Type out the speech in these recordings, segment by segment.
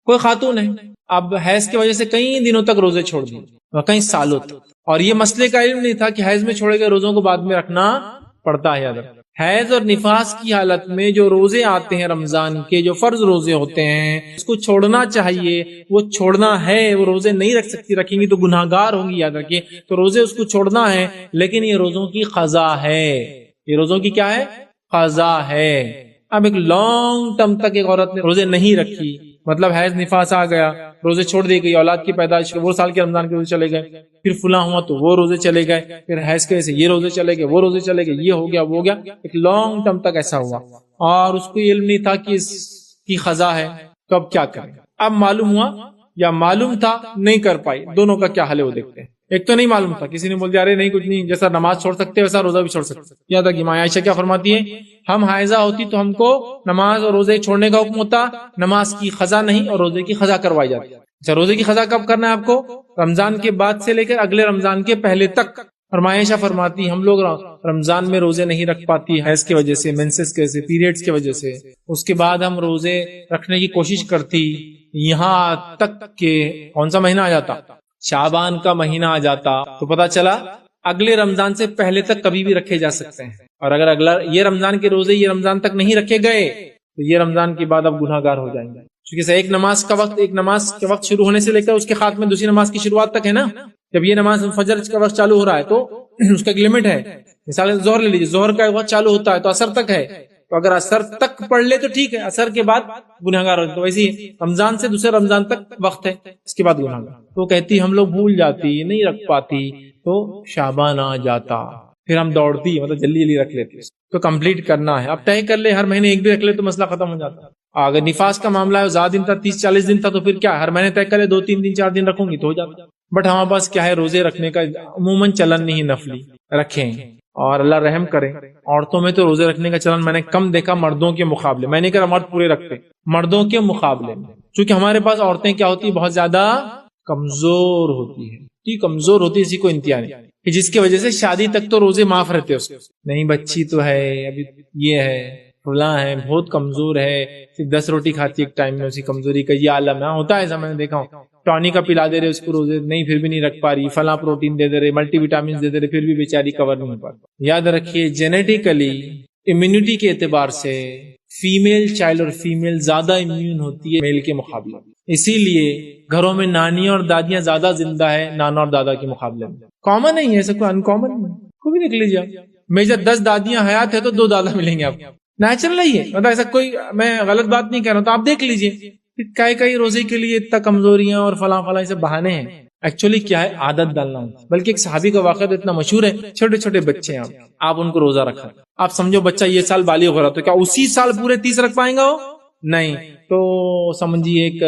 کوئی خاتون ہے اب حیض کی وجہ سے کئی دنوں تک روزے چھوڑ دیے، کئی سالوں تک، اور یہ مسئلے کا علم نہیں تھا کہ حیض میں چھوڑے گئے روزوں کو بعد میں رکھنا پڑتا ہے۔ حیض اور نفاس کی حالت میں جو روزے آتے ہیں رمضان کے، جو فرض روزے ہوتے ہیں، اس کو چھوڑنا چاہیے، وہ چھوڑنا ہے۔ وہ روزے نہیں رکھ سکتی، رکھیں گی تو گناہ گار ہوں گی، یاد رکھیے۔ تو روزے اس کو چھوڑنا ہے، لیکن یہ روزوں کی قضا ہے، یہ روزوں کی کیا ہے؟ قضا ہے۔ اب ایک لانگ ٹرم تک ایک عورت نے روزے نہیں رکھی، مطلب حیض نفاس آ گیا، روزے چھوڑ دی گئی، اولاد کی پیدائش، وہ سال کے رمضان کے روزے چلے گئے، پھر فلاں ہوا تو وہ روزے چلے گئے، پھر حیض کے وجہ سے یہ روزے چلے گئے، وہ روزے چلے گئے، یہ ہو گیا وہ ہو گیا، ایک لانگ ٹرم تک ایسا ہوا، اور اس کو علم نہیں تھا کہ اس کی قضا ہے، تو اب کیا کریں؟ اب معلوم ہوا یا معلوم تھا نہیں کر پائی، دونوں کا کیا حل ہے وہ دیکھتے ہیں۔ ایک تو نہیں معلوم تھا، کسی نے بول دیا ارے نہیں کچھ نہیں، جیسا نماز چھوڑ سکتے ویسا روزہ بھی چھوڑ سکتے۔ یاد رکھیے ماں عائشہ کیا فرماتی ہے، ہم حائضہ ہوتی تو ہم کو نماز اور روزے چھوڑنے کا حکم ہوتا، نماز کی قضا نہیں اور روزے کی قضا کروائی جاتی۔ اچھا روزے کی قضا کب کرنا ہے آپ کو؟ رمضان کے بعد سے لے کر اگلے رمضان کے پہلے تک۔ اور ماں عائشہ فرماتی ہم لوگ رمضان میں روزے نہیں رکھ پاتی حیض کی وجہ سے، مینسز کی وجہ سے، پیریڈز کی وجہ سے، اس کے بعد ہم روزے رکھنے کی کوشش کرتی، یہاں تک کہ کون سا مہینہ آ جاتا؟ شعبان کا مہینہ آ جاتا، تو پتا چلا اگلے رمضان سے پہلے تک کبھی بھی رکھے جا سکتے ہیں، اور اگر اگلا یہ رمضان کے روزے یہ رمضان تک نہیں رکھے گئے تو یہ رمضان کے بعد اب گناہ گار ہو جائیں گے، کیونکہ ایک نماز کا وقت شروع ہونے سے لے کر اس کے خاتمے دوسری نماز کی شروعات تک ہے نا۔ جب یہ نماز فجر کا وقت چالو ہو رہا ہے تو اس کا ایک لمٹ ہے، مثال ظہر لے لیجیے، ظہر کا وقت چالو ہوتا ہے تو عصر تک ہے، تو اگر عصر تک پڑھ لے تو ٹھیک ہے، عصر کے بعد گناہ گار ہو جائے، تو ویسے ہی رمضان سے دوسرے رمضان تک وقت ہے، اس کے بعد گناہ گار۔ تو کہتی ہم لوگ بھول جاتی، نہیں رکھ پاتی، تو شعبان آ جاتا، پھر ہم دوڑتی، مطلب جلدی جلدی رکھ لیتے، تو کمپلیٹ کرنا ہے۔ اب طے کر لے ہر مہینے ایک بھی رکھ لے تو مسئلہ ختم ہو جاتا۔ اگر نفاس کا معاملہ ہے زیادہ دن تھا، 30-40 دن تھا، تو پھر کیا ہر مہینے طے کر لے 2-3 دن 4 دن رکھوں گی تو ہو جاتا۔ بٹ ہمارے پاس کیا ہے، روزے رکھنے کا عموماً چلن نہیں، نفلی رکھیں، اور اللہ رحم کرے عورتوں میں تو روزے رکھنے کا چلن میں نے کم دیکھا مردوں کے مقابلے، میں نے کہا مرد پورے رکھتے، مردوں کے مقابلے میں، چونکہ ہمارے پاس عورتیں کیا ہوتی بہت زیادہ کمزور ہوتی ہے، کمزور ہوتی ہے، اسی کو انتہا نہیں کہ جس کی وجہ سے شادی تک تو روزے معاف رہتے اس نہیں، بچی تو ہے، ابھی یہ ہے فلاں ہے، بہت کمزور ہے، صرف 10 روٹی کھاتی ایک ٹائم میں، اسی کمزوری کا یہ عالم ہے، ہوتا ہے ایسا، میں نے دیکھا ہوں۔ ٹونی کا پلا دے رہے اس کو روزے، نہیں پھر بھی نہیں رکھ پا رہی، فلاں پروٹین دے رہے، ملٹی وٹامنز دے رہے، پھر بھی بیچاری کور نہیں پا رہی۔ یاد رکھیے جینیٹیکلی امیونٹی کے اعتبار سے فیمیل چائلڈ اور فیمیل زیادہ امیون ہوتی ہے میل کے مقابلے، اسی لیے گھروں میں نانیاں اور دادیاں زیادہ زندہ ہے نانا اور دادا کے مقابلے میں۔ کامن نہیں ہے ایسا، کوئی انکامن نہیں، کوئی بھی دیکھ لیجیے، میجر 10 دادیاں حیات ہے تو 2 دادا ملیں گے آپ کو، نیچرل نہیں ہے، مطلب ایسا کوئی میں غلط بات نہیں کہہ رہا ہوں، تو آپ دیکھ لیجیے کئی روزے کے لیے اتنا کمزوریاں اور فلاں فلاں سے بہانے ہیں، ایکچولی کیا ہے عادت ڈالنا ہے۔ بلکہ ایک صحابی کا واقعہ تو اتنا مشہور ہے، چھوٹے چھوٹے بچے ہیں، آپ ان کو روزہ رکھا، آپ سمجھو بچہ یہ سال بالغ ہو رہا تو کیا اسی سال پورے 30 رکھ پائیں گا وہ؟ نہیں، تو سمجھیے ایک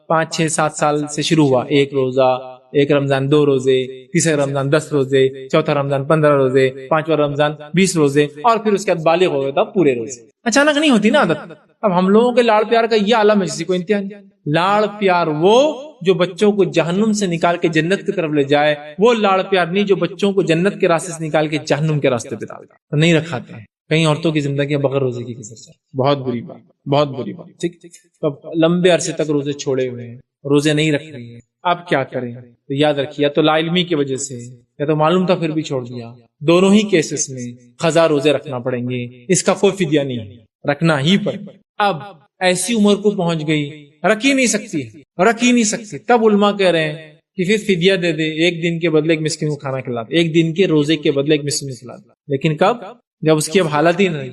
5-6-7 سال سے شروع ہوا، ایک روزہ، ایک رمضان 2 روزے، تیسرے رمضان 10 روزے، چوتھا رمضان 15 روزے، 5واں رمضان 20 روزے، اور پھر اس کے بعد بالغ ہو گئے تھا پورے روزے۔ اچانک نہیں ہوتی نا عادت۔ اب ہم لوگوں کے لاڑ پیار کا یہ عالم ہے جس کو انتہا نہیں۔ لاڑ پیار وہ جو بچوں کو جہنم سے نکال کے جنت کی طرف لے جائے، وہ لاڑ پیار نہیں جو بچوں کو جنت کے راستے سے نکال کے جہنم کے راستے پہ ڈالتا، تو نہیں رکھاتے ہیں۔ کئی عورتوں کی زندگی بغیر روزے کی گزر جائے، بہت بری بات، بہت بری بات، ٹھیک۔ تو لمبے عرصے تک روزے چھوڑے ہوئے ہیں، روزے نہیں رکھ رہی ہیں، اب کیا کریں؟ تو یاد رکھیے یا تو لا علمی کی وجہ سے، یا تو معلوم تھا پھر بھی چھوڑ دیا، دونوں ہی کیسز میں قضا روزے رکھنا پڑیں گے، اس کا کوئی فدیہ نہیں ہے، رکھنا ہی پڑے۔ اب ایسی عمر کو پہنچ گئی، رکھ ہی نہیں سکتی، تب علماء کہہ رہے ہیں کہ پھر فدیہ دے دے، 1 دن کے بدلے 1 مسکین کو کھانا کھلا دے، 1 دن کے روزے کے بدلے 1 مسکین کو کھلا دے۔ لیکن کب؟ جب اس کی اب حالت ہی نہیں،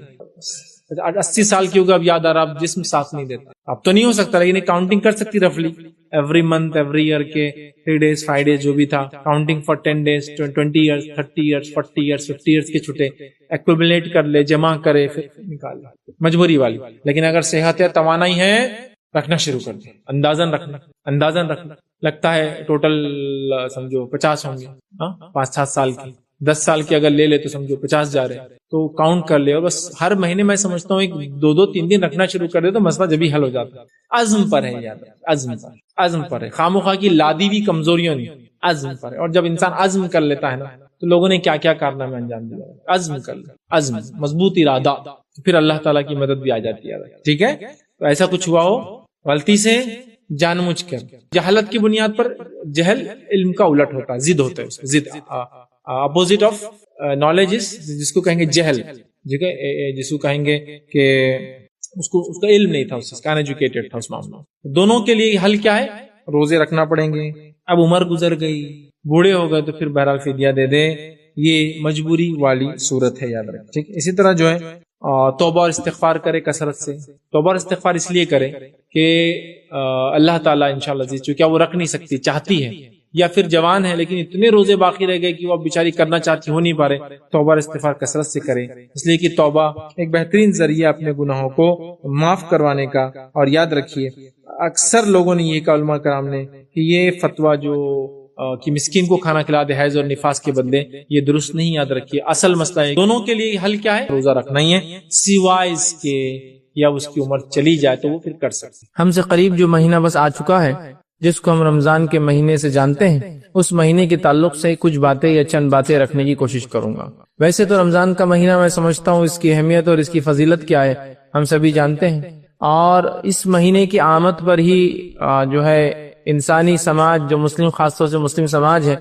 80 سال کی ہوگا، اب یاد آ رہا، اب جسم ساتھ نہیں دیتا، اب تو نہیں ہو سکتا، لیکن کاؤنٹنگ کر سکتی رفلی، ایوری منتھ ایوری ایئر کے 3 days 5 days جو بھی تھا، counting for 10 days 20 years 30 years 40 years 50 years کے چھٹے ایکومولیٹ کر لے، جمع کرے، پھر نکال لے، مجبوری والی۔ لیکن اگر صحت ہے، توانائی ہے، رکھنا شروع کر دیں، اندازن رکھنا لگتا ہے ٹوٹل سمجھو 50 ہوں گے، 5-7 سال کی، 10 سال کی اگر لے لے تو سمجھو 50 جا رہے، تو کاؤنٹ کر لے، اور بس ہر مہینے میں سمجھتا ہوں 2-3 دن رکھنا شروع کر دے تو مسئلہ جبھی حل ہو جاتا ہے۔ عزم پر ہے یاد، عزم پر ہے، خامخواہ کی لادی بھی کمزوریوں نہیں، عزم پر ہے۔ اور جب انسان عزم کر لیتا ہے نا، تو لوگوں نے کیا کیا کارنامے انجام دیا، عزم کر لے، عزم مضبوط ارادہ، پھر اللہ تعالیٰ کی مدد بھی آ جاتی ہے، ٹھیک ہے۔ تو ایسا کچھ ہوا ہو غلطی سے جان مجھ کر. جہالت کی بنیاد پر جہل علم کا الٹ ہوتا ہے, ضد ہوتا ہے, ضد اپوزٹ آف نالج جس کو کہیں گے جہل, جس کو کہیں گے کہ اس کا علم نہیں تھا, اس کا انایجوکیٹڈ تھا اس معاملہ. دونوں کے لیے حل کیا ہے؟ روزے رکھنا پڑیں گے. اب عمر گزر گئی, بوڑھے ہو گئے, تو پھر بہرحال فدیہ دے دیں, یہ مجبوری والی صورت ہے, یاد رکھیں. ٹھیک. اسی طرح جو ہے توبہ اور استغفار کرے کثرت سے. توبہ اور استغفار اس لیے کرے کہ اللہ تعالیٰ انشاءاللہ چونکہ وہ رکھ نہیں سکتی, چاہتی ہے, یا پھر جوان ہے لیکن اتنے روزے باقی رہ گئے کہ وہ بیچاری کرنا چاہتی ہو نہیں پا رہے, توبہ اور استغفار کثرت سے کرے, اس لیے کہ توبہ ایک بہترین ذریعہ اپنے گناہوں کو معاف کروانے کا. اور یاد رکھیے اکثر لوگوں نے یہ کہا, علماء کرام نے, کہ یہ فتویٰ جو کہ مسکین کو کھانا کھلا دے حیض اور نفاس کے بدلے, یہ درست نہیں. یاد رکھیے اصل مسئلہ ہے دونوں کے لیے حل کیا ہے؟ روزہ رکھنا ہی ہے, سوائے اس کے یا اس کی عمر چلی جائے تو وہ پھر کر سکتے. ہم سے قریب جو مہینہ بس آ چکا ہے جس کو ہم رمضان کے مہینے سے جانتے ہیں, اس مہینے کے تعلق سے کچھ باتیں یا چند باتیں رکھنے کی کوشش کروں گا. ویسے تو رمضان کا مہینہ میں سمجھتا ہوں اس کی اہمیت اور اس کی فضیلت کیا ہے ہم سبھی جانتے ہیں, اور اس مہینے کی آمد پر ہی جو ہے انسانی سماج, جو مسلم خاص طور سے مسلم سماج ہے,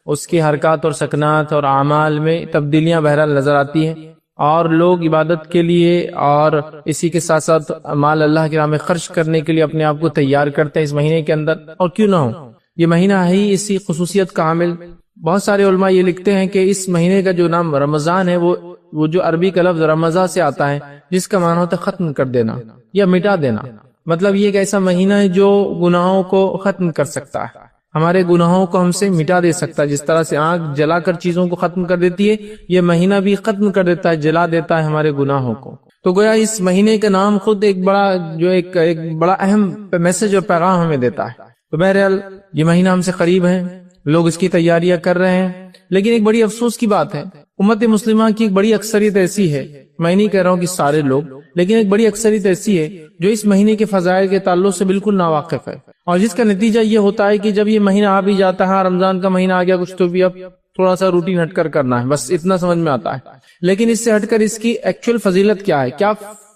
اس کی حرکات اور سکنات اور اعمال میں تبدیلیاں بہرحال نظر آتی ہیں, اور لوگ عبادت کے لیے اور اسی کے ساتھ ساتھ مال اللہ کی راہ میں خرچ کرنے کے لیے اپنے آپ کو تیار کرتے ہیں اس مہینے کے اندر. اور کیوں نہ ہو, یہ مہینہ ہے ہی اسی خصوصیت کا حامل. بہت سارے علماء یہ لکھتے ہیں کہ اس مہینے کا جو نام رمضان ہے وہ جو عربی کا لفظ رمضان سے آتا ہے, جس کا معنی ہوتا ہے ختم کر دینا یا مٹا دینا. مطلب یہ ایک ایسا مہینہ ہے جو گناہوں کو ختم کر سکتا ہے, ہمارے گناہوں کو ہم سے مٹا دے سکتا ہے. جس طرح سے آگ جلا کر چیزوں کو ختم کر دیتی ہے, یہ مہینہ بھی ختم کر دیتا ہے, جلا دیتا ہے ہمارے گناہوں کو. تو گویا اس مہینے کا نام خود ایک بڑا اہم میسج اور پیغام ہمیں دیتا ہے. تو بہرحال یہ مہینہ ہم سے قریب ہے, لوگ اس کی تیاریاں کر رہے ہیں. لیکن ایک بڑی افسوس کی بات ہے, امت مسلمہ کی ایک بڑی اکثریت ایسی ہے, میں نہیں کہہ رہا ہوں کہ سارے لوگ, لیکن ایک بڑی اکثریت ایسی ہے جو اس مہینے کے فضائل کے تعلق سے بالکل ناواقف ہے, اور جس کا نتیجہ یہ ہوتا ہے کہ جب یہ مہینہ آ بھی جاتا ہے, رمضان کا مہینہ آ گیا, کچھ تو بھی اب تھوڑا سا روٹین ہٹ کر کرنا ہے, بس اتنا سمجھ میں آتا ہے. لیکن اس سے ہٹ کر اس کی ایکچوئل فضیلت کیا ہے, کیا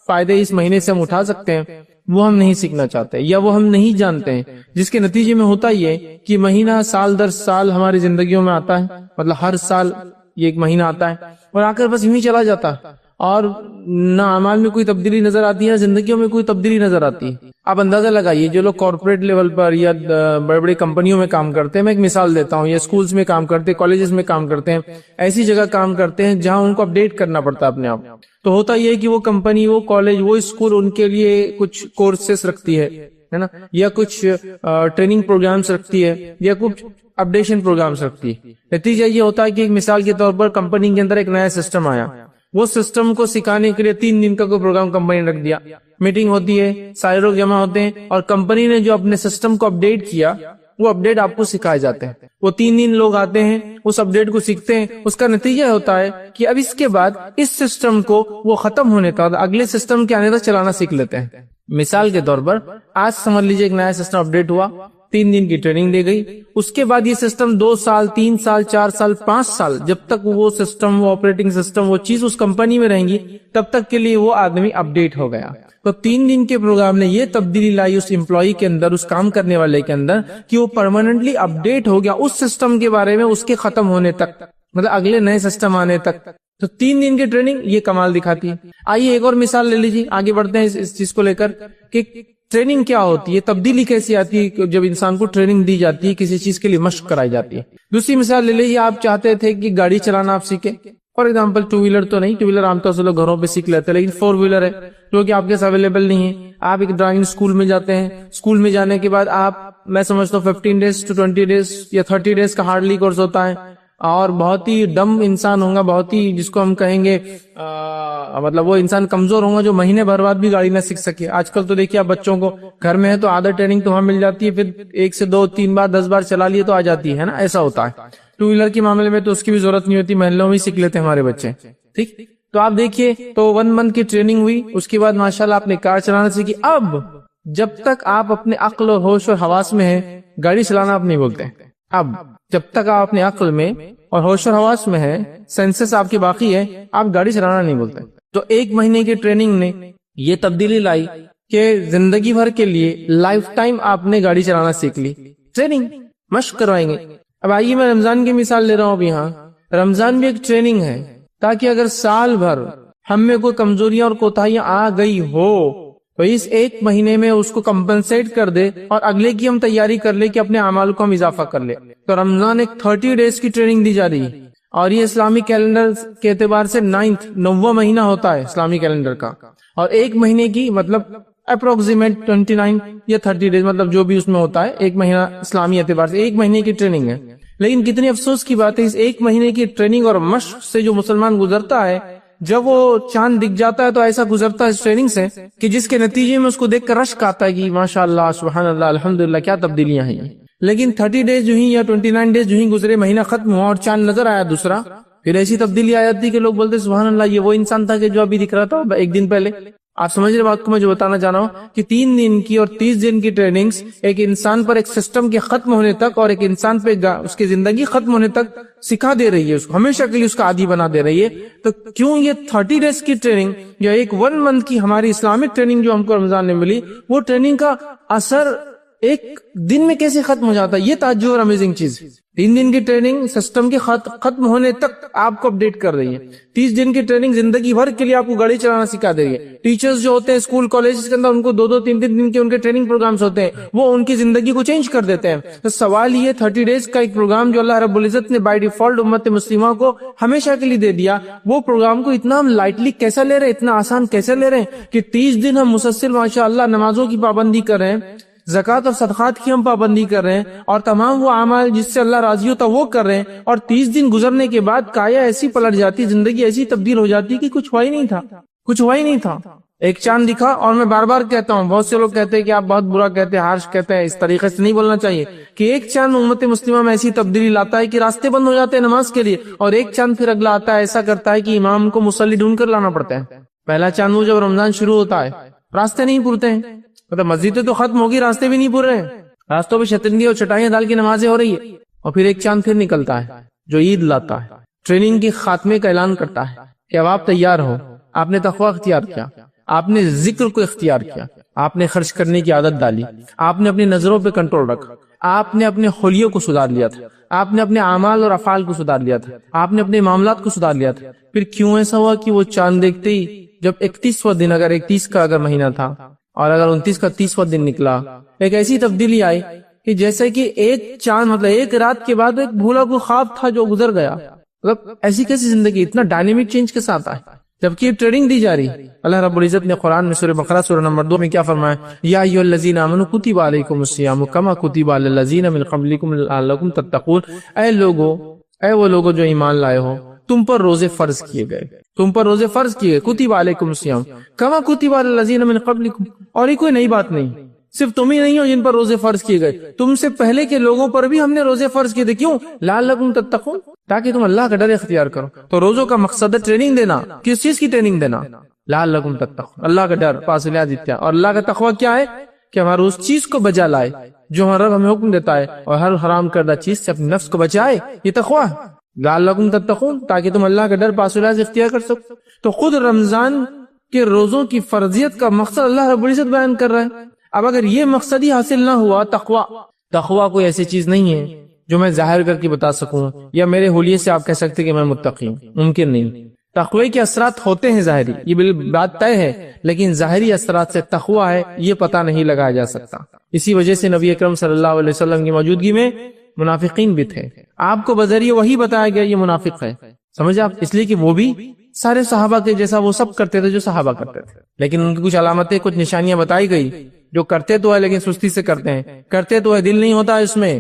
فائدے اس مہینے سے ہم اٹھا سکتے ہیں, وہ ہم نہیں سیکھنا چاہتے یا وہ ہم نہیں جانتے ہیں. جس کے نتیجے میں ہوتا یہ کہ مہینہ سال در سال ہماری زندگیوں میں آتا ہے, مطلب ہر سال یہ ایک مہینہ آتا ہے اور آ کر بس یوں ہی چلا جاتا ہے, اور نہ اعمال میں کوئی تبدیلی نظر آتی ہے, زندگیوں میں کوئی تبدیلی نظر آتی ہے. آپ اندازہ لگائیے جو لوگ کارپوریٹ لیول پر یا بڑے بڑے کمپنیوں میں کام کرتے ہیں, میں ایک مثال دیتا ہوں, یا اسکولز میں کام کرتے ہیں, کالجز میں کام کرتے ہیں, ایسی جگہ کام کرتے ہیں جہاں ان کو اپڈیٹ کرنا پڑتا ہے اپنے آپ. تو ہوتا یہ ہے کہ وہ کمپنی, وہ کالج, وہ اسکول ان کے لیے کچھ کورسز رکھتی ہے نا, یا کچھ ٹریننگ پروگرامز رکھتی ہے, یا کچھ اپڈیشن پروگرامز رکھتی ہے. نتیجہ یہ ہوتا ہے کہ ایک مثال کے طور پر کمپنی کے اندر ایک نیا سسٹم آیا, وہ سسٹم کو سکھانے کے لیے 3 دن کا کوئی پروگرام کمپنی نے رکھ دیا. میٹنگ ہوتی ہے, سارے لوگ جمع ہوتے ہیں, اور کمپنی نے جو اپنے سسٹم کو اپڈیٹ کیا وہ اپڈیٹ آپ کو سکھائے جاتے ہیں. وہ 3 دن لوگ آتے ہیں, اس اپڈیٹ کو سیکھتے ہیں. اس کا نتیجہ ہوتا ہے کہ اب اس کے بعد اس سسٹم کو وہ ختم ہونے تک, اگلے سسٹم کے آنے تک چلانا سیکھ لیتے ہیں. مثال کے طور پر آج سمجھ لیجیے ایک نیا سسٹم اپڈیٹ ہوا, 3 دن کی ٹریننگ دی گئی, اس کے بعد یہ سسٹم 2 سال 3 سال 4 سال 5 سال جب تک وہ سسٹم, وہ آپریٹنگ سسٹم, وہ چیز اس کمپنی میں رہیں گی, تب تک کے لیے وہ آدمی اپڈیٹ ہو گیا. تو 3 دن کے پروگرام نے یہ تبدیلی لائی اس امپلائی کے اندر, اس کام کرنے والے کے اندر, کہ وہ پرماننٹلی اپڈیٹ ہو گیا اس سسٹم کے بارے میں, اس کے ختم ہونے تک, مطلب اگلے نئے سسٹم آنے تک. تو 3 دن کی ٹریننگ یہ کمال دکھاتی ہے. آئیے ایک اور مثال لے لیجیے, آگے بڑھتے ہیں اس چیز کو لے کر کہ ٹریننگ کیا ہوتی ہے, تبدیلی کیسی آتی ہے جب انسان کو ٹریننگ دی جاتی ہے, کسی چیز کے لیے مشق کرائی جاتی ہے. دوسری مثال لے لیجیے, آپ چاہتے تھے کہ گاڑی چلانا آپ سیکھیں, فار ایگزامپل 2 ویلر تو نہیں, 2 ویلر عام طور سے لوگ گھروں پہ سیکھ لیتے ہیں, لیکن 4 ویلر ہے جو کہ آپ کے ساتھ اویلیبل نہیں ہے. آپ ایک ڈرائیونگ اسکول میں جاتے ہیں, اسکول میں جانے کے بعد آپ, میں سمجھتا ہوں 15 days to 20 days یا 30 days کا ہارڈلی کورس ہوتا ہے, اور بہت ہی ڈم انسان ہوگا, بہت ہی جس کو ہم کہیں گے مطلب وہ انسان کمزور ہوگا جو مہینے بھر بعد بھی گاڑی نہ سیکھ سکے. آج کل تو دیکھیے آپ بچوں کو گھر میں ہے تو آدھا ٹریننگ تو وہاں مل جاتی ہے, پھر 1 سے 2 3 بار 10 بار چلا لیے تو آ جاتی ہے نا, ایسا ہوتا ہے. 2 ویلر کے معاملے میں تو اس کی بھی ضرورت نہیں ہوتی, محلوں میں سیکھ لیتے ہیں ہمارے بچے. ٹھیک, تو آپ دیکھیے تو 1 month کی ٹریننگ ہوئی, اس کے بعد ماشاءاللہ آپ نے کار چلانا سیکھی. اب جب تک آپ اپنے عقل اور ہوش اور حواس میں ہیں, گاڑی چلانا آپ نہیں بولتے. اب جب تک آپ اپنے عقل میں اور ہوش اور حواس میں ہے, سینسز آپ کے باقی ہے, آپ گاڑی چلانا نہیں بولتے. تو 1 مہینے کی ٹریننگ نے یہ تبدیلی لائی کہ زندگی بھر کے لیے لائف ٹائم آپ نے گاڑی چلانا سیکھ لی، ٹریننگ مشق کروائیں گے. اب آئیے میں رمضان کی مثال لے رہا ہوں. اب یہاں رمضان بھی ایک ٹریننگ ہے تاکہ اگر سال بھر ہم میں کوئی کمزوریاں اور کوتاہیاں آ گئی ہو تو اس ایک مہینے میں اس کو کمپنسیٹ کر دے اور اگلے کی ہم تیاری کر لے کہ اپنے اعمال کو ہم اضافہ کر لے. تو رمضان ایک 30 ڈیز کی ٹریننگ دی جا رہی ہے اور یہ اسلامی کیلنڈر کے اعتبار سے 9واں مہینہ ہوتا ہے اسلامی کیلنڈر کا، اور ایک مہینے کی مطلب اپروکسیمیٹ 29 یا 30 ڈیز مطلب جو بھی اس میں ہوتا ہے، ایک مہینہ اسلامی اعتبار سے ایک مہینے کی ٹریننگ ہے. لیکن کتنی افسوس کی بات ہے اس ایک مہینے کی ٹریننگ اور مشق سے جو مسلمان گزرتا ہے، جب وہ چاند دکھ جاتا ہے تو ایسا گزرتا ہے اس ٹریننگ سے کہ جس کے نتیجے میں اس کو دیکھ کر رشک آتا ہے کہ ماشاءاللہ سبحان اللہ الحمدللہ کیا تبدیلیاں ہیں. لیکن 30 ڈیز جو ہی یا 29 ڈیز جو ہی گزرے، مہینہ ختم ہوا اور چاند نظر آیا دوسرا، پھر ایسی تبدیلی آ جاتی کہ لوگ بولتے سبحان اللہ یہ وہ انسان تھا کہ جو ابھی دکھ رہا تھا ایک دن پہلے. آپ سمجھ رہے بات کو میں جو بتانا چاہ رہا ہوں کہ 3 دن کی اور 30 دن کی ٹریننگز ایک انسان پر ایک سسٹم کے ختم ہونے تک اور ایک انسان پہ اس کی زندگی ختم ہونے تک سکھا دے رہی ہے، اس کو ہمیشہ کے لیے اس کا عادی بنا دے رہی ہے. تو کیوں یہ 30 ڈیز کی ٹریننگ یا ایک 1 منتھ کی ہماری اسلامک ٹریننگ جو ہم کو رمضان میں ملی، وہ ٹریننگ کا اثر ایک دن میں کیسے ختم ہو جاتا ہے؟ یہ تعجب اور امیزنگ چیز ہے. 3 دن کی ٹریننگ سسٹم کے ختم ہونے تک آپ کو اپڈیٹ کر رہی ہے. 30 دن کی ٹریننگ زندگی بھر کے لیے آپ کو گاڑی چلانا سکھا دے رہی ہے. ٹیچرز جو ہوتے ہیں اسکول کالجز کے اندر ان کو 2-3 دن کے ان کے ٹریننگ پروگرامز ہوتے ہیں، وہ ان کی زندگی کو چینج کر دیتے ہیں. تو سوال یہ 30 ڈیز کا ایک پروگرام جو اللہ رب العزت نے بائی ڈیفالٹ امت مسلمہ کو ہمیشہ کے لیے دے دیا، وہ پروگرام کو اتنا ہم لائٹلی کیسا لے رہے ہیں، اتنا آسان کیسے لے رہے ہیں کہ 30 دن ہم مسلسل ماشاءاللہ نمازوں کی پابندی کر رہے ہیں، زکوٰۃ اور صدقات کی ہم پابندی کر رہے ہیں، اور تمام وہ اعمال جس سے اللہ راضی ہوتا وہ کر رہے ہیں، اور 30 دن گزرنے کے بعد کایا ایسی پلٹ جاتی، زندگی ایسی تبدیل ہو جاتی کہ کچھ ہوا ہی نہیں تھا، کچھ ہوا ہی نہیں تھا. ایک چاند دکھا، اور میں بار بار کہتا ہوں، بہت سے لوگ کہتے ہیں کہ آپ بہت برا کہتے ہیں، ہارش کہتے ہیں، اس طریقے سے نہیں بولنا چاہیے کہ ایک چاند امت مسلمہ میں ایسی تبدیلی لاتا ہے کہ راستے بند ہو جاتے ہیں نماز کے لیے، اور ایک چاند پھر اگلا آتا ہے ایسا کرتا ہے کہ امام کو مصلی ڈھونڈ کر لانا پڑتا ہے. پہلا چاند وہ جب رمضان شروع ہوتا ہے راستے نہیں پورتے ہیں، مطلب مسجدیں تو ختم ہوگی، راستے بھی نہیں پور رہے ہیں، راستوں پہ شتنگی اور چٹائیاں ڈال کے نمازیں ہو رہی ہے. اور پھر ایک چاند پھر نکلتا ہے جو عید لاتا ہے، ٹریننگ کے خاتمے کا اعلان کرتا ہے کہ اب آپ تیار ہو، آپ نے تقوی اختیار کیا، آپ نے ذکر کو اختیار کیا، آپ نے خرچ کرنے کی عادت ڈالی، آپ نے اپنی نظروں پہ کنٹرول رکھا، آپ نے اپنے حلیوں کو سدھار لیا تھا، آپ نے اپنے اعمال اور افعال کو سدھار لیا تھا، آپ نے اپنے معاملات کو سدھار لیا تھا. پھر کیوں ایسا ہوا کہ وہ چاند دیکھتے ہی جب 31واں دن، اگر 31 کا اگر مہینہ تھا اور اگر 29 کا 30واں دن نکلا، ایک ایسی تبدیلی آئی کہ جیسے کہ ایک چاند مطلب ایک رات کے بعد ایک بھولا کوئی خواب تھا جو گزر گیا. مطلب ایسی کیسی زندگی اتنا ڈائنامک چینج کے ساتھ آئے جبکہ یہ ٹریننگ دی جا رہی. اللہ رب العزت نے قرآن میں سورہ بقرہ سورہ نمبر 2 میں کیا فرمایا؟ یا ایھا الذین آمنوا کتب علیکم الصیام کما کتب علی الذین من قبلکم لعلکم تتقون. اے لوگو، اے وہ لوگو جو ایمان لائے ہو، تم پر روزے فرض کیے گئے، تم پر روزے فرض کیے گئے، کتب علیکم الصیام کما کتب علی الذین من قبلکم. اور یہ کوئی نئی بات نہیں، صرف تم ہی نہیں ہو جن پر روزے فرض کیے گئے، تم سے پہلے کے لوگوں پر بھی ہم نے روزے فرض کیے تھے. کیوں؟ لعلکم تتقون، تاکہ تم اللہ کا ڈر اختیار کرو. تو روزوں کا مقصد ہے ٹریننگ دینا. کس چیز کی ٹریننگ دینا؟ لعلکم تتقون، اللہ کا ڈر، فاصلہ. اور اللہ کا تقوی کیا ہے؟ کہ ہمارا اس چیز کو بجا لائے جو ہمارا رب ہمیں حکم دیتا ہے، اور ہر حرام کردہ چیز سے اپنے نفس کو بچائے. یہ تقوی ہے، لعلکم تتقون، تاکہ تم اللہ کا ڈر فاصلہ اختیار کر سکو. تو خود رمضان کے روزوں کی فرضیت کا مقصد اللہ رب العزت بیان کر رہا ہے. اب اگر یہ مقصد ہی حاصل نہ ہوا، تقوی کوئی ایسی چیز نہیں ہے جو میں ظاہر کر کے بتا سکوں یا میرے حلیے سے آپ کہہ سکتے کہ میں متقی ہوں، ممکن نہیں. تقوی کے اثرات ہوتے ہیں ظاہری، یہ بات طے ہے، لیکن ظاہری اثرات سے تقوی ہے یہ پتہ نہیں لگایا جا سکتا. اسی وجہ سے نبی اکرم صلی اللہ علیہ وسلم کی موجودگی میں منافقین بھی تھے، آپ کو بذریعہ وہی بتایا گیا یہ منافق ہے. سمجھے آپ؟ اس لیے کہ وہ بھی سارے صحابہ کے جیسا وہ سب کرتے تھے جو صحابہ کرتے تھے، لیکن ان کی کچھ علامتیں، کچھ نشانیاں بتائی گئی جو کرتے تو ہے لیکن سستی سے کرتے ہیں، کرتے تو ہے دل نہیں ہوتا اس میں.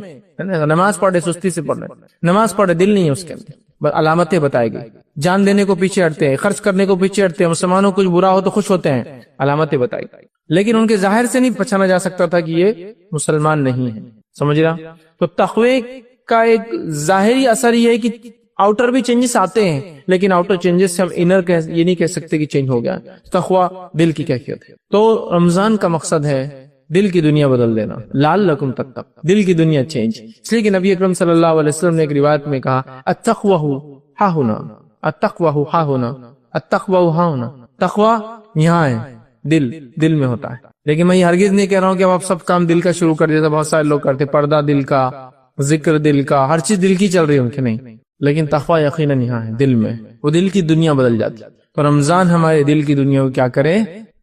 نماز پڑھے سستی سے پڑھ رہے، نماز پڑھے دل نہیں ہے اس کے اندر. علامتیں بتائی گئی، جان دینے کو پیچھے ہٹتے ہیں، خرچ کرنے کو پیچھے ہٹتے ہیں، مسلمانوں کو کچھ برا ہو تو خوش ہوتے ہیں، علامتیں بتائی گئی. لیکن ان کے ظاہر سے نہیں پہچانا جا سکتا تھا کہ یہ مسلمان نہیں ہے. سمجھ رہا؟ تو تقوی کا ایک ظاہری اثر یہ ہے کہ آؤٹر بھی چینجز آتے ہیں، لیکن آؤٹر چینجز سے ہم انر یہ نہیں کہہ سکتے کہ چینج ہو گیا. تقوی دل کی کیفیت ہے. تو رمضان کا مقصد ہے دل کی دنیا بدل دینا، لعلکم تتقون، دل کی دنیا چینج. اس لیے کہ نبی اکرم صلی اللہ علیہ وسلم نے ایک روایت میں کہا التقوی ہا ہونا، التقوی ہا ہونا، التقوی ہا ہونا. تقوی یہاں ہے، دل میں ہوتا ہے. لیکن میں یہ ہرگز نہیں کہہ رہا ہوں کہ اب آپ سب کام دل کا شروع کر دیا. بہت سارے لوگ کرتے پردہ دل کا, ذکر دل کا, ہر چیز دل کی چل رہی ہے ان کے, نہیں. لیکن تقویٰ یقیناً یہاں ہے دل میں, وہ دل کی دنیا بدل جاتی. تو رمضان ہمارے دل کی دنیا کو کیا کرے,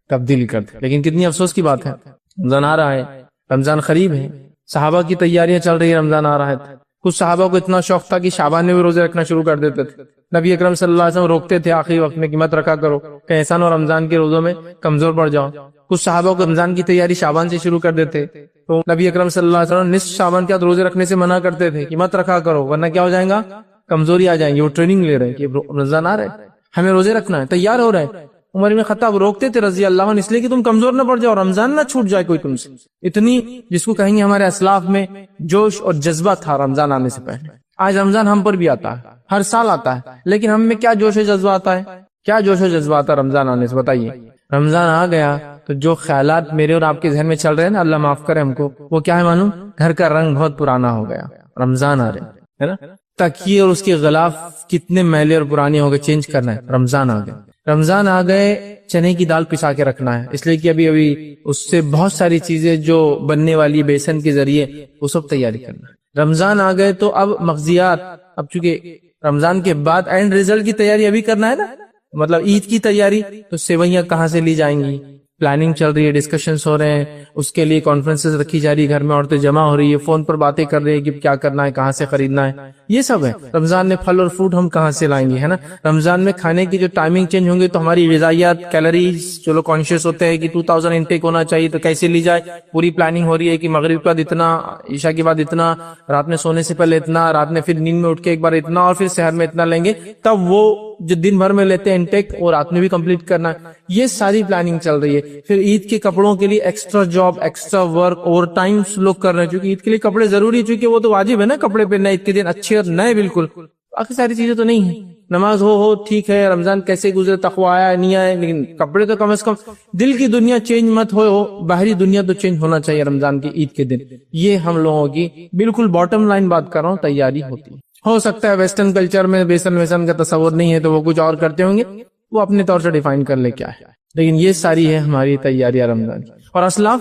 تبدیل کر دے. لیکن کتنی افسوس کی بات ہے, رمضان آ رہا ہے, رمضان قریب ہے, صحابہ کی تیاریاں چل رہی ہے, رمضان آ رہا ہے. کچھ صحابہ کو اتنا شوق تھا کہ شعبان میں بھی روزے رکھنا شروع کر دیتے تھے. نبی اکرم صلی اللہ علیہ وسلم روکتے تھے آخری وقت میں کہ مت رکھا کرو, کہ احسان اور رمضان کے روزوں میں کمزور پڑ جاؤ. کچھ صحابہ کو رمضان کی تیاری شعبان سے شروع کر دیتے, تو نبی اکرم صلی اللہ علیہ وسلم نصف شعبان کے بعد روزے رکھنے سے منع کرتے تھے کہ مت رکھا کرو ورنہ کیا ہو جائے گا, کمزوری آ جائیں گی. وہ ٹریننگ لے رہے ہیں کہ رمضان آ رہا ہے, ہمیں روزے رکھنا ہے, تیار ہو رہے ہیں. عمر بن خطاب روکتے تھے رضی اللہ عنہ اس لیے کہ تم کمزور نہ پڑ جاؤ, رمضان نہ چھوٹ جائے کوئی تم سے. اتنی جس کو کہیں گے ہمارے اسلاف میں جوش اور جذبہ تھا رمضان آنے سے پہلے. آج رمضان ہم پر بھی آتا ہے, ہر سال آتا ہے, لیکن ہم میں کیا جوش و جذبہ آتا ہے, کیا جوش و جذبہ آتا ہے رمضان آنے سے, بتائیے. رمضان آ گیا تو جو خیالات میرے اور آپ کے ذہن میں چل رہے ہیں نا, اللہ معاف کرے ہم کو, وہ کیا ہے معلوم, گھر کا رنگ بہت پرانا ہو گیا, رمضان آ رہے ہے نا. تکیے اور اس کے غلاف کتنے میلے اور پرانے ہو گئے, چینج کرنا ہے. رمضان آ گئے, رمضان آ گئے, چنے کی دال پسا کے رکھنا ہے, اس لیے کہ ابھی اس سے بہت ساری چیزیں جو بننے والی بیسن کے ذریعے وہ سب تیاری کرنا ہے. رمضان آ گئے تو اب مغزیات, اب چونکہ رمضان کے بعد اینڈ ریزلٹ کی تیاری ابھی کرنا ہے نا, مطلب عید کی تیاری, تو سیویاں کہاں سے لی جائیں گی, پلاننگ چل رہی ہے, ڈسکشنز ہو رہے ہیں, اس کے لیے کانفرنسز رکھی جا رہی ہے, گھر میں عورتیں جمع ہو رہی ہے, فون پر باتیں کر رہی ہے کہ کیا کرنا ہے, کہاں سے خریدنا ہے, یہ سب ہے. رمضان میں پھل اور فروٹ ہم کہاں سے لائیں گے, ہے نا. رمضان میں کھانے کی جو ٹائمنگ چینج ہوں گے تو ہماری غذائیات, کیلوریز, جو لوگ کانشیس ہوتے ہیں کہ 2000 انٹیک ہونا چاہیے تو کیسے لی جائے, پوری پلاننگ ہو رہی ہے کہ مغرب کے بعد اتنا, عشاء کے بعد اتنا, رات میں سونے سے پہلے اتنا, رات میں پھر نیند میں اٹھ کے ایک بار اتنا, اور پھر سحر میں اتنا لیں گے, تب وہ جو دن بھر میں لیتے ہیں انٹیک وہ رات میں بھی کمپلیٹ کرنا ہے. یہ ساری پلاننگ چل رہی ہے. پھر عید کے کپڑوں کے لیے extra job, extra work, over time لوگ کر رہے ہیں, کیونکہ عید کے لیے کپڑے ضروری ہے, چونکہ وہ تو واجب ہے نا کپڑے پہننا عید کے دن, اچھے اور نئے بالکل. باقی ساری چیزیں تو نہیں ہیں, نماز ہو ٹھیک ہے, رمضان کیسے گزرے, تقویٰ آیا نہیں آیا, لیکن کپڑے تو کم از کم, دل کی دنیا چینج مت ہو, باہری دنیا تو چینج ہونا چاہیے رمضان کی عید کے دن. یہ ہم لوگوں کی بالکل باٹم لائن بات کر رہا ہوں, تیاری ہوتی ہے. ہو سکتا ہے ویسٹرن کلچر میں بیسن کا تصور نہیں ہے تو وہ کچھ اور کرتے ہوں گے, وہ اپنے طور سے ڈیفائن کر لے کیا ہے, لیکن یہ ساری ہے ہماری تیاریاں رمضان کی. اور اسلاف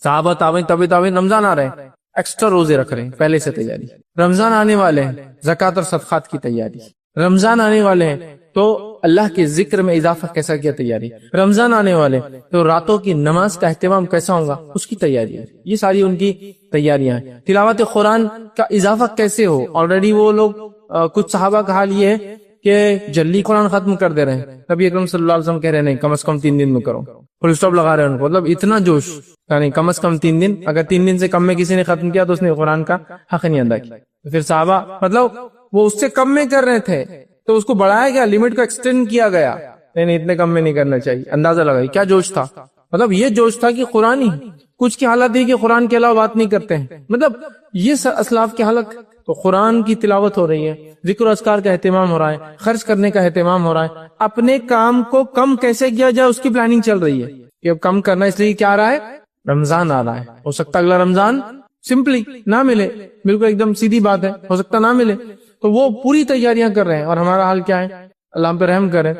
صحابہ تابعین رمضان آ رہے ہیں, ایکسٹرا روزے رکھ رہے ہیں, پہلے سے تیاری. رمضان آنے والے ہیں, زکوٰۃ اور صدقات کی تیاری. رمضان آنے والے ہیں تو اللہ کے ذکر میں اضافہ کیسا کیا, تیاری. رمضان آنے والے تو راتوں کی نماز کا اہتمام کیسا ہوگا, اس کی تیاری ہے. یہ ساری ان کی تیاریاں ہیں. تلاوت قرآن کا اضافہ کیسے ہو, آلریڈی وہ لوگ کچھ صحابہ کا حال یہ ہے کہ جلدی قرآن ختم کر دے رہے ہیں. نبی اکرم صلی اللہ علیہ وسلم کہہ رہے ہیں نہیں, کم از کم 3 دن میں کرو, فل سٹاپ لگا رہے ہیں ان کو, مطلب اتنا جوش, یعنی کم از کم 3 دن. اگر 3 دن سے کم میں کسی نے ختم کیا تو اس نے قرآن کا حق نہیں ادا کیا. پھر صحابہ مطلب وہ اس سے کم میں کر رہے تھے تو اس کو بڑھایا گیا, لمٹ کو ایکسٹینڈ کیا گیا, نہیں اتنے کم میں نہیں کرنا چاہیے. اندازہ لگائی کیا جوش تھا, مطلب یہ جوش تھا کہ قرآن ہی, کچھ کی حالت ہے کہ قرآن کے علاوہ بات نہیں کرتے ہیں, مطلب یہ اسلاف کی حالت. تو قرآن کی تلاوت ہو رہی ہے, ذکر و اذکار کا اہتمام ہو رہا ہے, خرچ کرنے کا اہتمام ہو رہا ہے, اپنے کام کو کم کیسے کیا جائے اس کی پلاننگ چل رہی ہے کہ اب کم کرنا, اس لیے کیا آ رہا ہے, رمضان آ رہا ہے. ہو سکتا اگلا رمضان سمپلی نہ ملے, بالکل ایک دم سیدھی بات ہے, ہو سکتا نہ ملے, تو وہ پوری تیاریاں کر رہے ہیں. اور ہمارا حال کیا ہے, اللہ ہم پہ رحم کرے,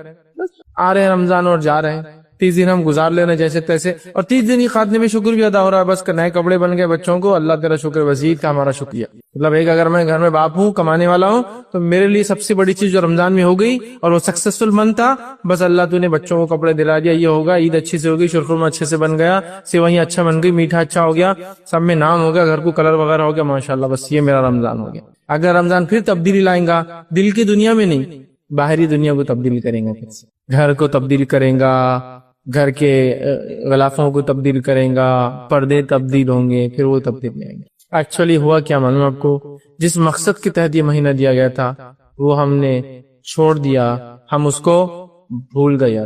آ رہے ہیں رمضان اور جا رہے ہیں, 30 دن ہم گزار لے رہے ہیں جیسے تیسے, اور 30 دن کی خاتمے میں شکر بھی ادا ہو رہا ہے, بس نئے کپڑے بن گئے بچوں کو, اللہ تیرا شکر وزید کا ہمارا شکریہ. مطلب ایک اگر میں گھر میں باپ ہوں, کمانے والا ہوں, تو میرے لیے سب سے بڑی چیز جو رمضان میں ہو گئی اور وہ سکسیسفل منتھ تھا, بس اللہ تو نے بچوں کو کپڑے دلا دیا, یہ ہوگا, عید اچھی سے ہوگی, شرخرما اچھے سے بن گیا, سیوئیاں اچھا بن گئی, میٹھا اچھا ہو گیا, سب میں نام ہو گیا, گھر کو کلر وغیرہ ہو گیا, ماشاءاللہ, بس یہ میرا رمضان ہو گیا. اگر رمضان پھر تبدیلی لائیں گا, دل کی دنیا میں نہیں, باہری دنیا کو تبدیل کریں گا, گھر کو تبدیل کریں گا, گھر کے غلافوں کو تبدیل کریں گا, پردے تبدیل ہوں گے, پھر وہ تبدیل نہیں آئیں گے. ایکچولی ہوا کیا معلوم آپ کو, جس مقصد کے تحت یہ مہینہ دیا گیا تھا وہ ہم نے چھوڑ دیا, ہم اس کو بھول گئے.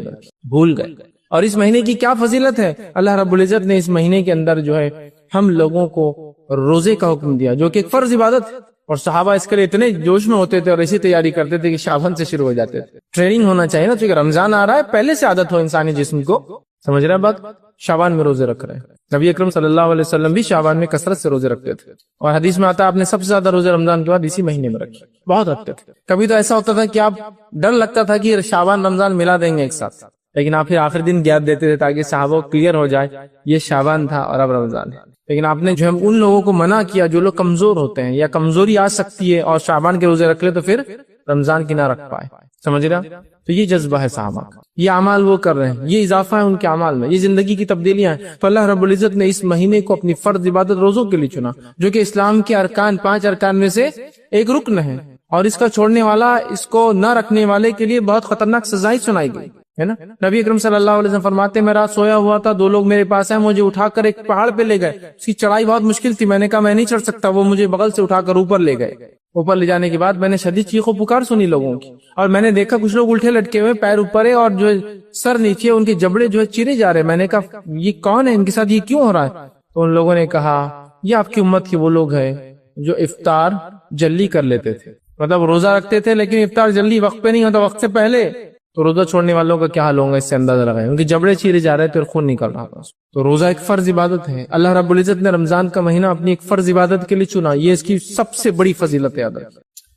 اور اس مہینے کی کیا فضیلت ہے, اللہ رب العزت نے اس مہینے کے اندر جو ہے ہم لوگوں کو روزے کا حکم دیا, جو کہ ایک فرض عبادت ہے. اور صحابہ اس کے لیے اتنے جوش میں ہوتے تھے اور ایسی تیاری کرتے تھے کہ شعبان سے شروع ہو جاتے تھے. ٹریننگ ہونا چاہیے نا, چونکہ رمضان آ رہا ہے, پہلے سے عادت ہو انسانی جسم کو, سمجھ رہے ہیں بات. شعبان میں روزے رکھ رہے ہیں. نبی اکرم صلی اللہ علیہ وسلم بھی شعبان میں کثرت سے روزے رکھتے تھے, اور حدیث میں آتا ہے آپ نے سب سے زیادہ روزے رمضان کے بعد اسی مہینے میں رکھے, بہت رکھتے تھے. کبھی تو ایسا ہوتا تھا کہ آپ ڈر لگتا تھا کہ شعبان رمضان ملا دیں گے ایک ساتھ, لیکن آپ پھر آخری دن گیپ دیتے تھے تاکہ صحابہ کو کلیئر ہو جائے یہ شعبان تھا اور اب رمضان ہے. لیکن آپ نے جو ہے ان لوگوں کو منع کیا جو لوگ کمزور ہوتے ہیں یا کمزوری آ سکتی ہے اور شعبان کے روزے رکھ لے تو پھر رمضان کی نہ رکھ پائے. سمجھ رہا؟ تو یہ جذبہ ہے صحابہ کا، یہ اعمال وہ کر رہے ہیں، یہ اضافہ ہے ان کے اعمال میں، یہ زندگی کی تبدیلیاں ہیں. تو اللہ رب العزت نے اس مہینے کو اپنی فرض عبادت روزوں کے لیے چنا، جو کہ اسلام کے ارکان 5 ارکان میں سے ایک رکن ہے، اور اس کا چھوڑنے والا، اس کو نہ رکھنے والے کے لیے بہت خطرناک سزائیں سنائی گئی ہے نا. نبی اکرم صلی اللہ علیہ وسلم فرماتے ہیں میں رات سویا ہوا تھا، 2 لوگ میرے پاس آئے، مجھے اٹھا کر ایک پہاڑ پہ لے گئے، اس کی چڑھائی بہت مشکل تھی، میں نے کہا میں نہیں چڑھ سکتا، وہ مجھے بغل سے اٹھا کر اوپر لے گئے. اوپر لے جانے کے بعد میں نے شدید چیخ و پکار سنی لوگوں کی، اور میں نے دیکھا کچھ لوگ الٹے لٹکے ہوئے، پیر اوپر ہے اور جو ہے سر نیچے، ان کے جبڑے جو ہے چیرے جا رہے. میں نے کہا یہ کون ہے، ان کے ساتھ یہ کیوں ہو رہا ہے؟ تو ان لوگوں نے کہا یہ آپ کی امت کے وہ لوگ ہیں جو افطار جلدی کر لیتے تھے، مطلب روزہ رکھتے تھے لیکن افطار جلدی وقت پہ نہیں ہوتا، وقت سے پہلے. تو روزہ چھوڑنے والوں کا کیا حال ہوگا، اس سے اندازہ لگائیں، ان کے جبڑے چیرے جا رہے تھے اور خون نکل رہا تھا. تو روزہ ایک فرض عبادت ہے. اللہ رب العزت نے رمضان کا مہینہ اپنی ایک فرض عبادت کے لیے چنا، یہ اس کی سب سے بڑی فضیلت ہے،